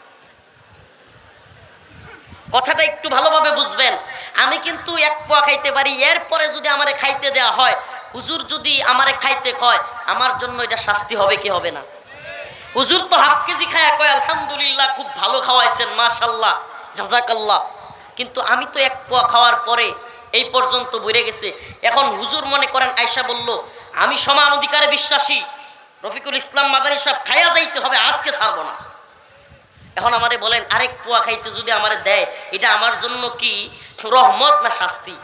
কথাটা একটু ভালোভাবে বুঝবেন। আমি কিন্তু 1 পোয়া খাইতে পারি, এরপরে যদি আমারে খাইতে দেওয়া হয়, হুজুর যদি আমারে খাইতে কয়, আমার জন্য এটা শাস্তি হবে কি হবে না? হুজুর তো হাফ কেজি খায়া কয় আলহামদুলিল্লাহ, খুব ভালো খাওয়াইছেন, মাশাআল্লাহ, জাযাকাল্লাহ। কিন্তু আমি তো 1 পোয়া খাওয়ার পরে এই পর্যন্ত বইরে গেছে। এখন হুজুর মনে করেন আয়সা বলল আমি সমান অধিকারে বিশ্বাসী, রফিকুল ইসলাম মাদানী সাহেব খাইয়া যাইতে হবে, আজকে ছাড়বো না। এখন আমারে বলেন 1 পোয়া খাইতে যদি আমারে দেয়, এটা আমার জন্য কি রহমত না শাস্তি?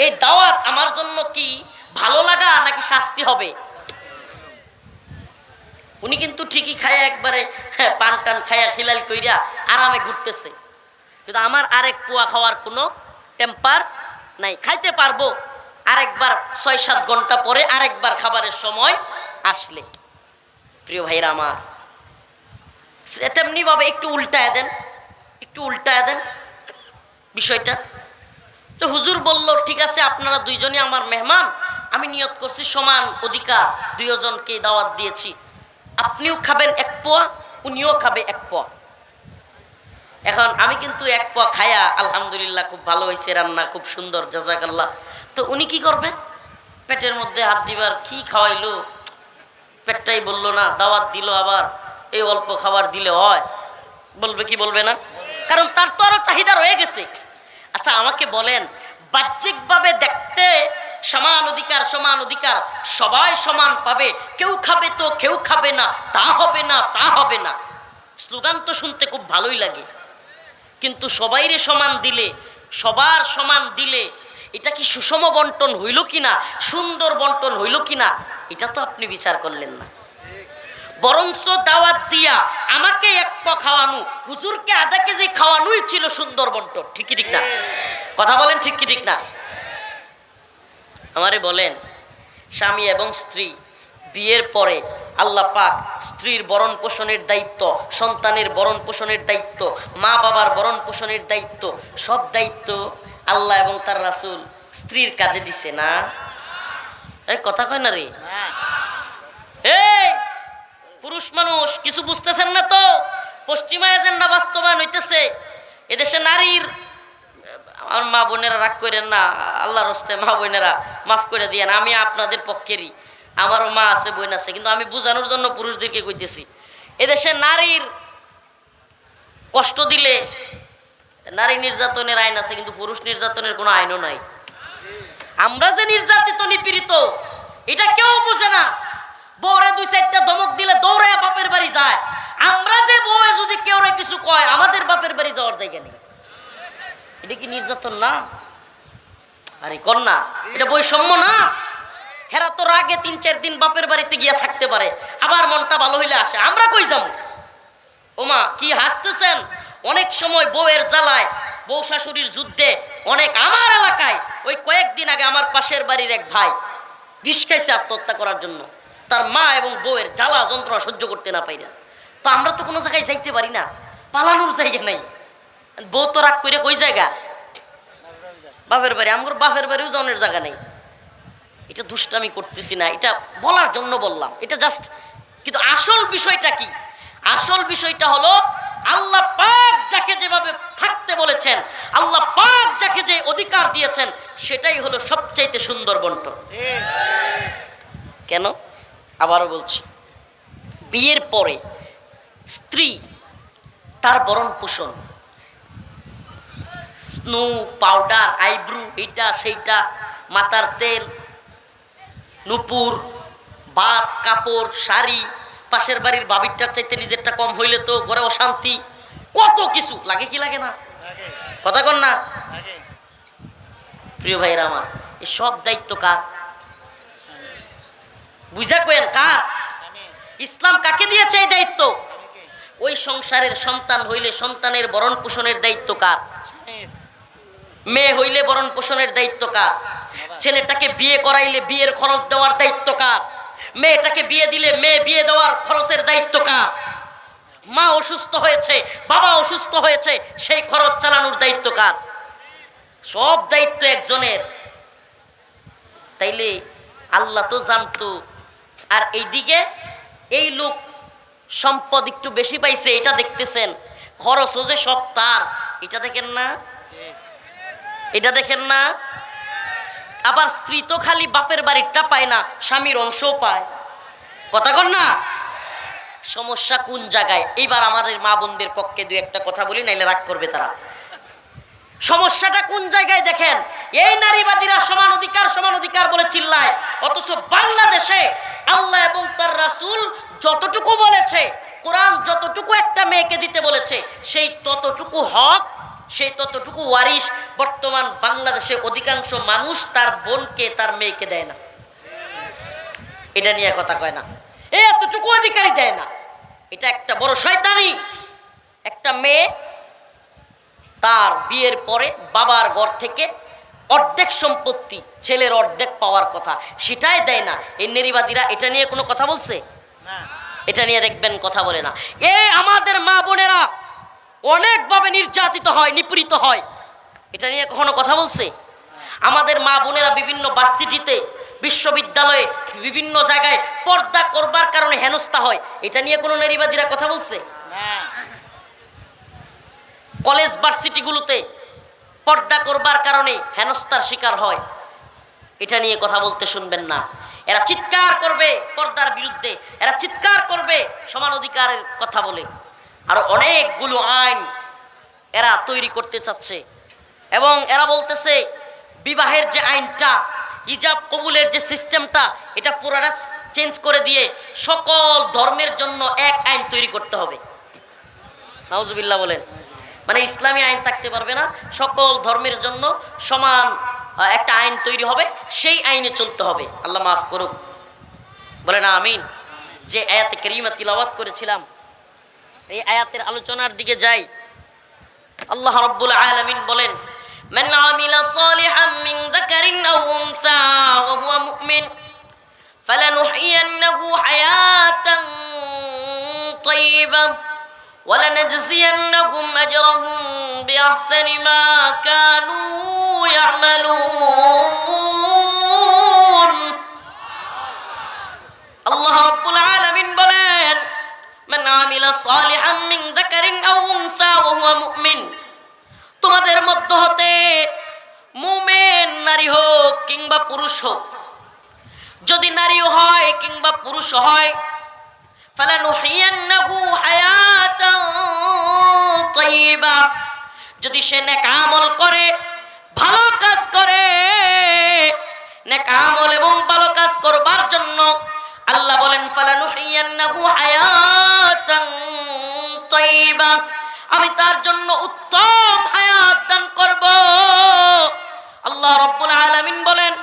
এই দাওয়াত আমার জন্য কি ভালো লাগা নাকি শাস্তি হবে? উনি কিন্তু ঠিকই খায়া একবারে পান টান খায়া খিলাল কইরা আরামে ঘুরতেছে, কিন্তু আমার 1 পোয়া খাওয়ার কোনো টেম্পার নাই। খাইতে পারবো আরেকবার 6-7 ঘন্টা পরে, আরেকবার খাবারের সময় আসলে। প্রিয় ভাইরা আমার, তেমনি ভাবে একটু উল্টায় দেন, একটু উল্টায় দেন বিষয়টা। তো হুজুর বলল ঠিক আছে, আপনারা দুইজনই আমার মেহমান, আমি নিয়ত করছি সমান অধিকার, দুইজনকে দাওয়াত দিয়েছি, আপনিও খাবেন 1 পোয়া, উনিও খাবে 1 পোয়া। এখন আমি কিন্তু 1 পোয়া খায়া আলহামদুলিল্লাহ খুব ভালো হয়েছে, রান্না খুব সুন্দর, জাযাকাল্লাহ। তো উনি কি করবে? পেটের মধ্যে হাত দিবার, কি খাওয়াইলো, পেটটাই বললো না, দাওয়াত দিল, আবার এই অল্প খাবার দিলে হয়? বলবে কি বলবে না? কারণ তার তো আরো চাহিদা রয়ে গেছে। আচ্ছা আমাকে বলেন, বাহ্যিকভাবে দেখতে সমান অধিকার, সমান অধিকার, সবাই সমান পাবে, কেউ খাবে তো কেউ খাবে না, তা হবে না, তা হবে না, স্লোগান তো শুনতে খুব ভালোই লাগে। কিন্তু সবাইরে সমান দিলে, সবার সমান দিলে, এটা কি সুষম বন্টন হইল কিনা, সুন্দর বন্টন হইল কিনা, এটা তো আপনি বিচার করলেন না। বরঞ্চ দাওয়াত দিয়া আমাকে 1 পোয়া খাওয়ানো, হুজুরকে আধা কেজি খাওয়ানোই ছিল সুন্দর বন্টন। ঠিক কি ঠিক না? কথা বলেন, ঠিক কি ঠিক না? আমারে বলেন, স্বামী এবং স্ত্রী বিয়ের পরে আল্লাহ পাক স্ত্রীর ভরণ পোষণের দায়িত্ব, সন্তানের ভরণ পোষণের দায়িত্ব, মা বাবার ভরণ পোষণের দায়িত্ব, সব দায়িত্ব আল্লাহ এবং তার রাসূল স্ত্রীর কাঁধে দিছে না? এই কথা কয় না রে, এই পুরুষ মানুষ কিছু বুঝতেছেন না তো? পশ্চিমা এজেন্ডা বাস্তবায়ন হইতেছে। এদেশে নারীর, আমার মা বোনেরা রাগ করেন না, আল্লাহর হস্তে মা বোনেরা মাফ করে দিয়েন, আমি আপনাদের পক্ষেরই, আমারও মা আছে বোন আছে, কিন্তু আমি বোঝানোর জন্য পুরুষদেরকে কইতেছি, এদেশে নারীর কষ্ট দিলে নারী নির্যাতনের আইন আছে, কিন্তু পুরুষ নির্যাতনের কোনো আইনও নাই। আমরা যে নির্যাতিত নিপীড়িত এটা কেউ বুঝে না। বউরে 2-4টা ধমক দিলে দৌড়ায় বাপের বাড়ি যায়। আমরা যে বউ যদি কেউ কিছু কয়, আমাদের বাপের বাড়ি যাওয়ার জায়গা নেই। এটা কি নির্যাতন না? আরে কন্যা, এটা বৈষম্য না? হেরা তো রাগে 3-4 দিন বাপের বাড়িতে গিয়া থাকতে পারে, আবার মনটা ভালো হইলে আসে। আমরা কই যাবো? ওমা কি হাসতেছেন? অনেক সময় বউয়ের জ্বালায়, বউ শাশুড়ির যুদ্ধে অনেক, আমার এলাকায় ওই কয়েকদিন আগে আমার পাশের বাড়ির এক ভাই বিষ খাইছে আত্মহত্যা করার জন্য, তার মা এবং বউয়ের জ্বালা যন্ত্রণা সহ্য করতে না পাইরা। তো আমরা তো কোনো জায়গায় যাইতে পারি না, পালানোর জায়গা নাই। বউ তো রাগ করে কই জায়গা? বাপের বাড়ি। আমার বাপের বাড়িও যাওয়ার জায়গা নেই। এটা দুষ্টামি করতেছি না, এটা বলার জন্য বললাম, এটা জাস্ট। কিন্তু আসল বিষয়টা কি? আসল বিষয়টা হলো আল্লাহ পাক যাকে যেভাবে থাকতে বলেছেন, আল্লাহ পাক যাকে যে অধিকার দিয়েছেন, সেটাই হলো সবচাইতে সুন্দর বন্টন। কেন? আবারও বলছি, বিয়ের পরে স্ত্রী তার ভরণ পোষণ, স্নো, পাউডার, আইব্রু, এইটা সেইটা, মাথার তেল, নুপুর, ভাত, কাপড়, শাড়ি, পাশের বাড়ির বাবিরটার চাইতে নিজেরটা কম হইলে তো ঘরে অশান্তি, কত কিছু লাগে। কি লাগে না? কথা কন না প্রিয় ভাইরা আমার? এই সব দায়িত্ব কার? বুঝা কয়েন কার? ইসলাম কাকে দিয়েছে এই দায়িত্ব? ওই সংসারের সন্তান হইলে সন্তানের ভরণ পোষণের দায়িত্ব কার? মেয়ে হইলে ভরণ পোষণের দায়িত্ব কার? ছেলেটাকে বিয়ে করাইলে বিয়ের খরচ দেওয়ার দায়িত্ব কার? মেয়েটাকে বিয়ে দিলে মেয়ে বিয়ে দেওয়ার খরচের দায়িত্ব কার? মা অসুস্থ হয়েছে, বাবা অসুস্থ হয়েছে, সেই খরচ চালানোর দায়িত্ব কার? সব দায়িত্ব একজনের। তাইলে আল্লাহ তো জানতো। আর এইদিকে এই লোক সম্পদ একটু বেশি পাইছে, এটা দেখতেছেন, খরচও যে সব তার, এটা দেখেন না? এটা দেখেন না? আবার স্ত্রী তো খালি বাপের বাড়িরটা পায় না, স্বামীর অংশও পায়। কথা কন না? সমস্যা কোন জায়গায়? এইবার আমাদের মা বোনদের পক্ষে 2-1টা কথা বলি, নাইলে রাগ করবে তারা। সমস্যাটা কোন জায়গায় দেখেন? এই নারীবাদীরা সমান অধিকার সমান অধিকার বলে চিল্লায়, অথচ বাংলাদেশে আল্লাহ এবং তার রাসূল যতটুকু বলেছে, কোরআন যতটুকু একটা মেয়েকে দিতে বলেছে, সেই ততটুকু হক, সেই ততটুকু ওয়ারিশ বর্তমান বাংলাদেশে অধিকাংশ মানুষ তার বোনকে, তার মেয়েকে দেয় না। এটা নিয়ে কথা কয় না, এতটুকু অধিকারই দেয় না। এটা একটা বড় শয়তানি। একটা মেয়ে তার বিয়ের পরে বাবার ঘর থেকে অর্ধেক সম্পত্তি, ছেলের অর্ধেক পাওয়ার কথা, সেটাই দেয় না। এই নারীবাদীরা এটা নিয়ে কোনো কথা বলছে? এটা নিয়ে দেখবেন কথা বলে না। আমাদের মা বোনেরা অনেকভাবে নির্যাতিত হয়, নিপীড়িত হয়, এটা নিয়ে কখনো কথা বলছে? আমাদের মা বোনেরা বিভিন্ন ভার্সিটিতে, বিশ্ববিদ্যালয়ে, বিভিন্ন জায়গায় পর্দা করবার কারণে হেনস্থা হয়, এটা নিয়ে কোনো নারীবাদীরা কথা বলছে? কলেজ ভার্সিটিগুলোতে পর্দা করবার কারণে হেনস্থার শিকার হয়, এটা নিয়ে কথা বলতে শুনবেন না। এরা চিৎকার করবে পর্দার বিরুদ্ধে, এরা চিৎকার করবে সমান অধিকারের কথা বলে। আরো অনেকগুলো আইন এরা তৈরি করতে চাচ্ছে, এবং এরা বলতেছে বিবাহের যে আইনটা, হিজাব কবুলের যে সিস্টেমটা, এটা পুরাটা চেঞ্জ করে দিয়ে সকল ধর্মের জন্য এক আইন তৈরি করতে হবে। নাউজুবিল্লাহ বলেন। মানে ইসলামী আইন থাকতে পারবে না, সকল ধর্মের জন্য সমান একটা আইন তৈরি হবে, সেই আইনে চলতে হবে। আল্লাহ মাফ করুক, বলে না আমিন। যে আয়াতে কারিমা তিলাওয়াত করেছিলাম, এই আয়াতের আলোচনার দিকে যাই। আল্লাহ রাব্বুল আলামিন বলেন, মান আমিলা সালিহাম মিন যাকারিন আও উনসা ওয়া হুয়া মুমিন ফালানুহইয়ান্নাহু হায়াতান তাইয়্যিবা ওয়ালানাজজিয়ান্নাহুম আজরাহুম বিআহসানি মা কানু ইয়ামালুন। আল্লাহ রাব্বুল আলামিন বলেন, মান আমিলা সালিহাম মিন যাকারিন আও উনসা ওয়া হুয়া মুমিন, তোমাদের মধ্য হতে মুমিন নারী হোক কিংবা পুরুষ হোক, যদি নারীও হয় কিংবা পুরুষ হয়, ফালানুহিয়ান্নাহু হায়াতান তাইয়্যিবা, যদি সে নেক আমল করে, ভালো কাজ করে, নেক আমল এবং ভালো কাজ করবার জন্য আল্লাহ বলেন ফালানুহিয়ান্নাহু হায়াতান তাইয়্যিবা, আমি তার জন্য উত্তম হায়াত দান করব। আল্লাহ রাব্বুল আলামিন বলেন,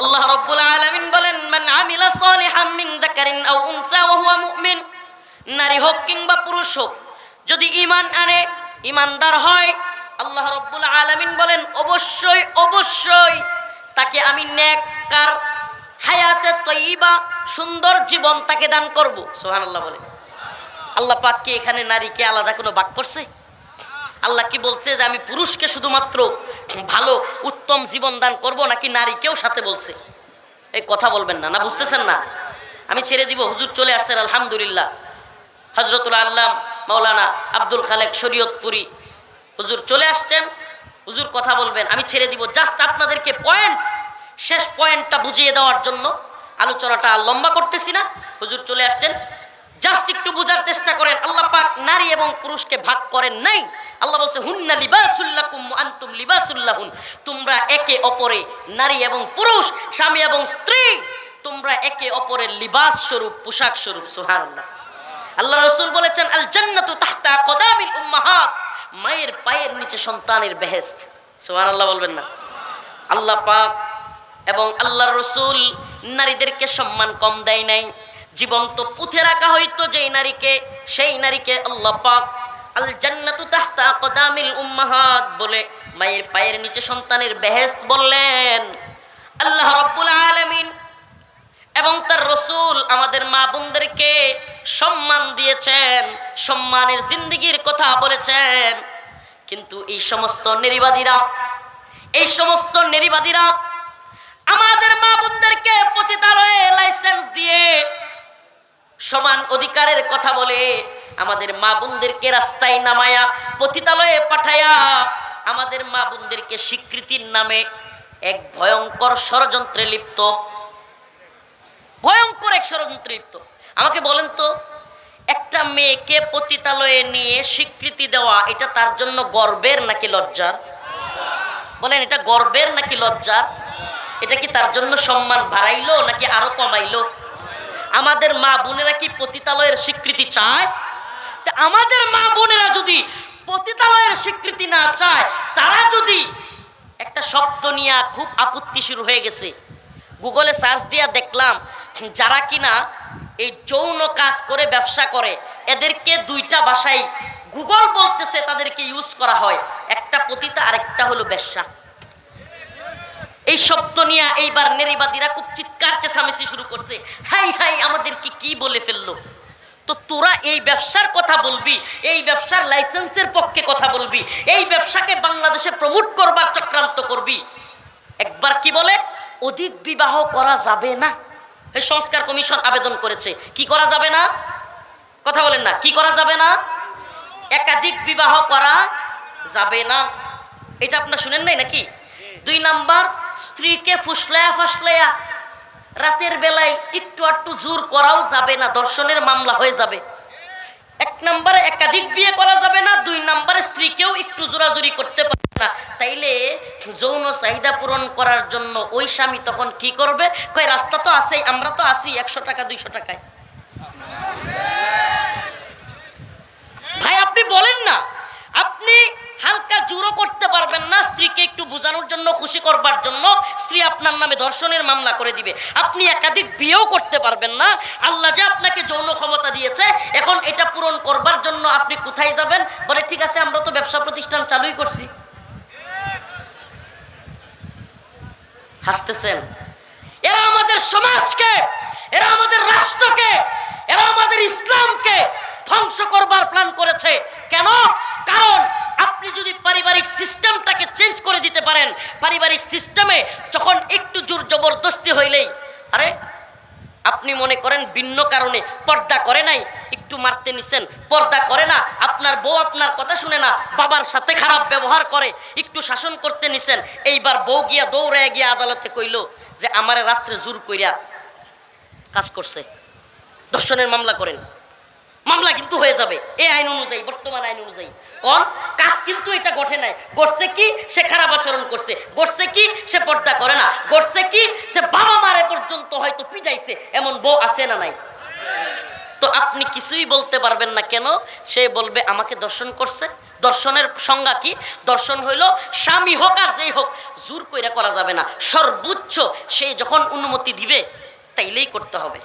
আল্লাহ রাব্বুল আলামিন বলেন মান আমিলা সালিহাম মিন যাকারিন আও উনসা ওয়া হুয়া মুমিন, নারী হোক কিংবা পুরুষ হোক, যদি ঈমান আনে, ঈমানদার হয়, আল্লাহ রাব্বুল আলামিন বলেন অবশ্যই অবশ্যই তাকে আমি নেককার হায়াতে তয়্যিবা, সুন্দর জীবন তাকে দান করব। সুবহানাল্লাহ বলে। আল্লাহ পাক কি এখানে নারীকে আলাদা কোনো ভাগ করছে? আল্লাহ কি বলছে যে আমি পুরুষকে শুধুমাত্র ভালো উত্তম জীবন দান করব, নাকি নারীকেও সাথে বলছে? এই কথা বলবেন না, না বুঝতেছেন না? আমি ছেড়ে দিব। হুজুর চলে আসছেন আলহামদুলিল্লাহ। হযরতুল আল্লাম মাওলানা আব্দুল খালেক শরীয়তপুরি হুজুর চলে আসছেন। হুজুর কথা বলবেন, আমি ছেড়ে দিব। জাস্ট আপনাদেরকে শেষ পয়েন্টটা বুঝিয়ে দেওয়ার জন্য, আলোচনাটা আর লম্বা করতেছি না। হুজুর চলে আসছেন, জাস্ট একটু বোঝার চেষ্টা করেন। আল্লাহ পাক নারী এবং পুরুষকে ভাগ করেন নাই। আল্লাহ বলছে হুন্না লিবাসুল লাকুম ওয়া আনতুম লিবাসুল লাহুন, তোমরা একে অপরে, নারী এবং পুরুষ, স্বামী এবং স্ত্রী, তোমরা একে অপরের লিবাস স্বরূপ, পোশাক স্বরূপ। সুবহানাল্লাহ। আল্লাহ রাসূল বলেছেন আল জান্নাতু তাহতা কদামিল উম্মাহাত, মায়ের পায়ের নিচে সন্তানের বেহেশত। সুবহানাল্লাহ বলবেন না? আল্লাহ পাক এবং আল্লাহর রাসূল নারীদেরকে সম্মান কম দেয় নাই। জীবন্ত পুঁথে রাখা হইতো যেই নারীকে, সেই নারীকে আল্লাহ পাক আল জান্নাতু তাহতা কদামিল উম্মাহাত বলে, মায়ের পায়ের নিচে সন্তানের বেহেশত বললেন। আল্লাহ রাব্বুল আলামিন এবং তার রাসূল আমাদের মা বোনদেরকে সম্মান দিয়েছেন, সম্মানের জিন্দেগির কথা বলেছেন। কিন্তু এই সমস্ত নারীবাদীরা আমাদের মা বোনদেরকে পতিতালয়ে লাইসেন্স দিয়ে সমান অধিকারের কথা বলে, আমাদের মা বোনদেরকে রাস্তায় নামায়া পতিতালয়ে পাঠায়া আমাদের মা বোনদেরকে স্বীকৃতির নামে এক ভয়ঙ্কর ষড়যন্ত্রে লিপ্ত, ভয়ঙ্কর এক ষড়যন্ত্রে লিপ্ত। আমাকে বলেন তো, একটা মেয়েকে পতিতালয়ে নিয়ে স্বীকৃতি দেওয়া, এটা তার জন্য গর্বের নাকি লজ্জার? বলেন, এটা গর্বের নাকি লজ্জার? এটা কি তার জন্য সম্মান বাড়াইলো নাকি আরো কমাইলো? আমাদের মা বোনেরা কি পতিতালয়ের স্বীকৃতি চায়? তা আমাদের মা বোনেরা যদি পতিতালয়ের স্বীকৃতি না চায়, তারা যদি একটা শব্দ নিয়ে খুব আপত্তি শুরু হয়ে গেছে। গুগলে সার্চ দিয়া দেখলাম, যারা কিনা এই যৌন কাজ করে ব্যবসা করে, এদেরকে দুইটা ভাষায় গুগল বলতেছে তাদেরকে ইউজ করা হয়, একটা পতিতা আর একটা হলো বেশ্যা। এই শব্দ নিয়ে এইবার নারীবাদীরা খুব চিৎকার চেঁচামেচি শুরু করছে, হাই হাই আমাদেরকে কি বলে ফেললো। তো তোরা এই ব্যবসার কথা বলবি, এই ব্যবসার লাইসেন্সের পক্ষে কথা বলবি, এই ব্যবসাকে বাংলাদেশে প্রমোট করবার চক্রান্ত করবি। একবার কি বলে, অধিক বিবাহ করা যাবে না। এই সংস্কার কমিশন আবেদন করেছে, কি করা যাবে না? কথা বলেন না, কি করা যাবে না? একাধিক বিবাহ করা যাবে না। এটা আপনারা শুনেন নাই নাকি? 2 নাম্বার, স্ত্রীকে ফুসলায়া রাতের বেলায় একটু একটু জোর করাও যাবে না, ধর্ষণের মামলা হয়ে যাবে। 1 নম্বরে একাধিক বিয়ে করা যাবে না, 2 নম্বরে স্ত্রীকেও একটু জোরাজুরি করতে পারবে না। তাইলে যৌন চাহিদা পূরণ করার জন্য ওই স্বামী তখন কি করবে? কয় রাস্তা তো আছেই, আমরা তো আছি 100 টাকা 200 টাকায়। ভাই আপনি বলেন না, আপনি হালকা জোরও করতে পারবেন না, স্ত্রীকে একটু বোঝানোর জন্য, খুশি করবার জন্য স্ত্রী আপনার নামে ধর্ষণের মামলা করে দিবে। আপনি একাধিক বিয়েও করতে পারবেন না। আল্লাহ যে আপনাকে যৌন ক্ষমতা দিয়েছে, এখন এটা পূরণ করবার জন্য আপনি কোথায় যাবেন? বলে ঠিক আছে, আমরা তো ব্যবসা প্রতিষ্ঠান চালুই করছি। হাসতেছেন। এরা আমাদের সমাজকে, এরা আমাদের রাষ্ট্রকে, এরা আমাদের ইসলামকে ধ্বংস করবার প্ল্যান করেছে। কেন? কারণ আপনি যদি পারিবারিক সিস্টেমটাকে চেঞ্জ করে দিতে পারেন, পারিবারিক সিস্টেমে যখন একটু জোর জবরদস্তি হইলেই, আরে আপনি মনে করেন ভিন্ন কারণে পর্দা করে নাই, একটু মারতে নিছেন, পর্দা করে না, আপনার বউ আপনার কথা শুনে না, বাবার সাথে খারাপ ব্যবহার করে, একটু শাসন করতে নিছেন, এইবার বউ গিয়া দৌড়ায় গিয়া আদালতে কইল যে আমারে রাত্রে জোর কইরা কাজ করছে, ধর্ষণের মামলা করেন, মামলা কিন্তু হয়ে যাবে এই আইন অনুযায়ী, বর্তমান আইন অনুযায়ী। কোন কাজ কিন্তু এটা ঘটে নাই, ঘটছে কি সে খারাপ আচরণ করছে, ঘটছে কি সে পর্দা করে না, ঘটছে কি যে বাবা মারে পর্যন্ত হয়তো পিটাইছে, এমন বউ আছে না নাই? তো আপনি কিছুই বলতে পারবেন না, কেন? সে বলবে আমাকে দর্শন করছে। দর্শনের সংজ্ঞা কি? দর্শন হইল স্বামী হোক আর যেই হোক, জোর কইরা করা যাবে না, সর্বোচ্চ সে যখন অনুমতি দিবে তাইলেই করতে হবে।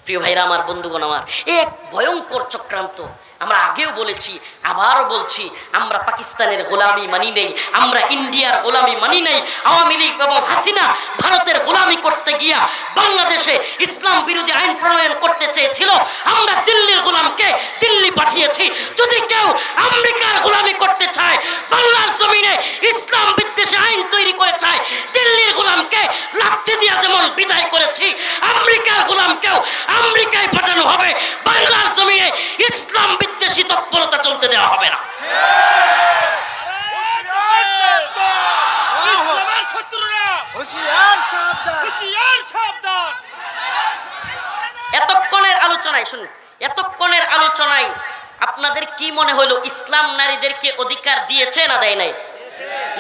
প্রিয় ভাইরা আমার, বন্ধুগণ আমার, এক ভয়ঙ্কর চক্রান্ত। আমরা আগেও বলেছি, আবারও বলছি, আমরা পাকিস্তানের গোলামি মানি নেই, আমরা ইন্ডিয়ার গোলামি মানি নেই। আওয়ামী লীগ এবং হাসিনা ভারতের গোলামি করতে গিয়া বাংলাদেশে ইসলাম বিরোধী আইন প্রণয়ন করতে চেয়েছিল, আমরা দিল্লির গোলামকে দিল্লি পাঠিয়েছি। যদি কেউ আমেরিকার গোলামি করতে চায়, বাংলার জমিনে ইসলাম বিদ্বেষী আইন তৈরি করে চায়, দিল্লির গোলামকে লাথি দিয়া যেমন বিদায় করেছি, আমেরিকার গোলামকেও আমেরিকায় পাঠানো হবে। বাংলার জমিনে ইসলাম বিদ্বেষী তৎপরতা চলতে দেওয়া হবে না। এতক্ষণের আলোচনায় শুনুন, এতক্ষণের আলোচনায় আপনাদের কি মনে হলো? ইসলাম নারীদেরকে অধিকার দিয়েছে না দেয় নাই?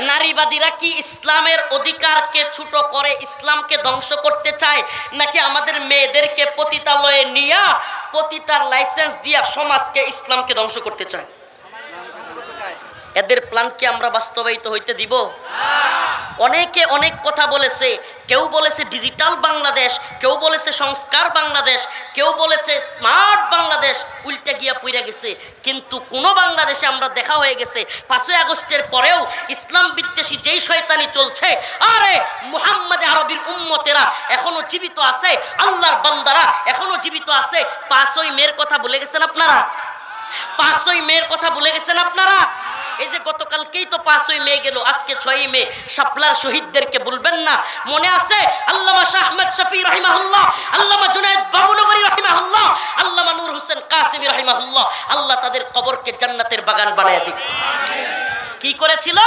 নারীবাদীরা কি ইসলামের অধিকারকে ছোট করে ইসলামকে ধ্বংস করতে চায়, নাকি আমাদের মেয়েদেরকে পতিতালয়ে নিয়ে পতিতার লাইসেন্স দিয়া সমাজকে ইসলামকে ধ্বংস করতে চায়? এদের প্ল্যান কি আমরা বাস্তবায়িত হইতে দিব? অনেকে অনেক কথা বলেছে, কেউ বলেছে ডিজিটাল বাংলাদেশ, কেউ বলেছে সংস্কার বাংলাদেশ, কেউ বলেছে স্মার্ট বাংলাদেশ, উল্টে গিয়া পইরা গেছে। কিন্তু কোন বাংলাদেশে আমরা দেখা হয়ে গেছে 5ই আগস্টের পরেও ইসলাম বিদ্বেষী যেই শয়তানি চলছে, আরে মুহাম্মদে আরবির উম্মতেরা এখনো জীবিত আছে, আল্লাহর বান্দারা এখনো জীবিত আছে। 5ই মের কথা ভুলে গেছেন আপনারা? 5ই মের কথা ভুলে গেছেন আপনারা? এই যে গতকালকেই তো 5ই মে গেল, আজকে 6ই মে, শাপলার শহীদদেরকে বলবেন না? মনে আছে আল্লামা শাহ আহমদ শফি রাহিমাহুল্লাহ, আল্লামা জুনায়েদ বাবুনগরী রাহিমাহুল্লাহ, আল্লামা নূর হোসেন কাসেমি রাহিমাহুল্লাহ, আল্লাহ তাদের কবরকে জান্নাতের বাগান বানায় দিক। কি করেছিল?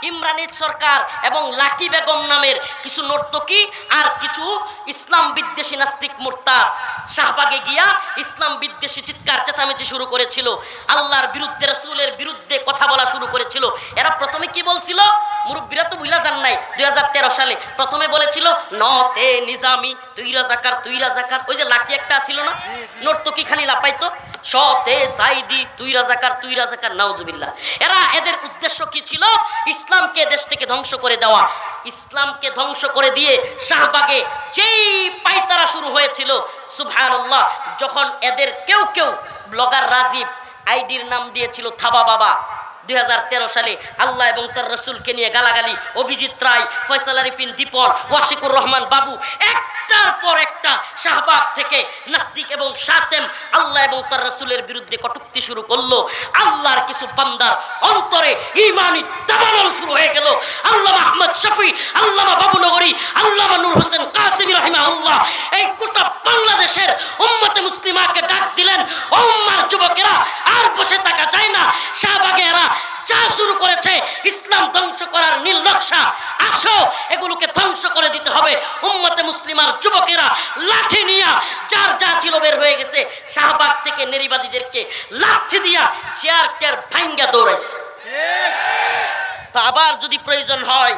ইমরানের সরকার এবং লাকি বেগম নামের কিছু নর্তকী আর কিছু ইসলাম বিদ্বেষী নাস্তিক মুরতাদ শাহবাগে গিয়া ইসলাম বিদ্বেষী চিৎকার চেঁচামেচি শুরু করেছিল, আল্লাহর বিরুদ্ধে, রাসূলের বিরুদ্ধে কথা বলা শুরু করেছিল। এরা প্রথমে কি বলছিল? মুরব্বীরা তো বুঝলা যান নাই, 2013 সালে প্রথমে বলেছিল নতে নিজামি, তুই রাজাকার তুই রাজাকার। ওই যে লাকি একটা ছিল না নর্তকী, খালি লাপাইতো, সতে সাইদি, তুই রাজাকার তুই রাজাকার, নাউজুবিল্লাহ। এদের উদ্দেশ্য কি ছিল? ইসলামকে দেশ থেকে ধ্বংস করে দেওয়া। ইসলামকে ধ্বংস করে দিয়ে শাহবাগে যেই পায়তারা শুরু হয়েছিল, সুবহানাল্লাহ, যখন এদের কেউ কেউ ব্লগার রাজীব আইডির নাম দিয়েছিল থাবা বাবা, 2013 সালে আল্লাহ এবং তার রসুলকে নিয়ে গালাগালি, অভিজিৎ রায়, ফয়সাল আরিফিন দীপন, ওয়াশিকুর রহমান বাবু, একটার পর একটা শাহবাগ থেকে নাস্তিক এবং শাতেম আল্লাহ এবং তার রসুলের বিরুদ্ধে কটূক্তি শুরু করলো। আল্লাহর কিছু বান্দার অন্তরে ঈমানি দাবানল শুরু হয়ে গেল। আল্লামা আহমদ শফি, আল্লামা বাবুনগরী, আল্লামা নূর হোসেন কাসেমি রাহিমাহুল্লাহ এই গোটা বাংলাদেশের উম্মতে মুসলিমাকে ডাক দিলেন, ও উম্মার যুবকেরা, আর বসে থাকা যায় না। শাহবাগে এরা যা শুরু করেছে ইসলাম ধ্বংস করার নীল নকশা, আসো এগুলোকে ধ্বংস করে দিতে হবে। উম্মতে মুসলিমার যুবকেরা লাঠি নিয়া যার যা ছিল বের হয়ে গেছে, শাহবাগ থেকে নারীবাদীদেরকে লাঠি দিয়া চেয়ার টেয়ার ভাঙ্গা দৌড়াইছে। তো আবার যদি প্রয়োজন হয়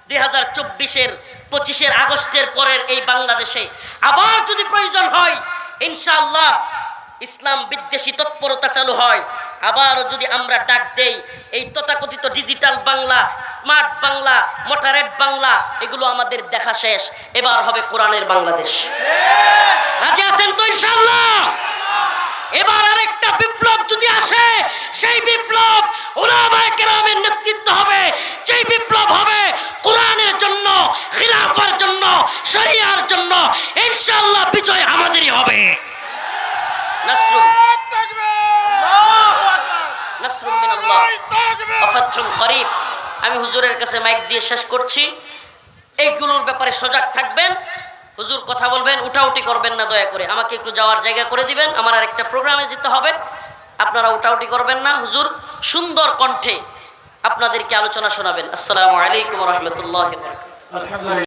2024-এর 25 আগস্টের পরের এই বাংলাদেশে আবার যদি প্রয়োজন হয়, ইনশাআল্লাহ ইসলাম বিদ্বেষী তৎপরতা চালু হয়, আবারও যদি আমরা ডাক দেই, এই তথাকথিত digital Bangla, smart Bangla, moderate Bangla, এগুলো আমাদের দেখা শেষ। এবার হবে কোরআনের বাংলাদেশ। রাজি আছেন তো ইনশাআল্লাহ? এবার আরেকটা বিপ্লব যদি আসে, সেই বিপ্লব উলামায়ে কেরামের নেতৃত্ব হবে, সেই বিপ্লব হবে কোরআনের জন্য, খিলাফার জন্য, শরিয়ার জন্য। ইনশাআল্লাহ বিজয় আমাদেরই হবে। নাসরুল ইনশাআল্লাহ ওয়া ফাতহুন করিব। আমি হুজুরের কাছে মাইক দিয়ে শেষ করছি। এইগুলোর ব্যাপারে সজাগ থাকবেন। হুজুর কথা বলবেন, উঠাউটি করবেন না দয়া করে। আমাকে একটু যাওয়ার জায়গা করে দিবেন, আমার আরেকটা প্রোগ্রামে যেতে হবে। আপনারা উঠাউটি করবেন না। হুজুর সুন্দর কণ্ঠে আপনাদেরকে আলোচনা শোনাবেন। আসসালামু আলাইকুম ওয়া রাহমাতুল্লাহি ওয়া বারাকাতুহু।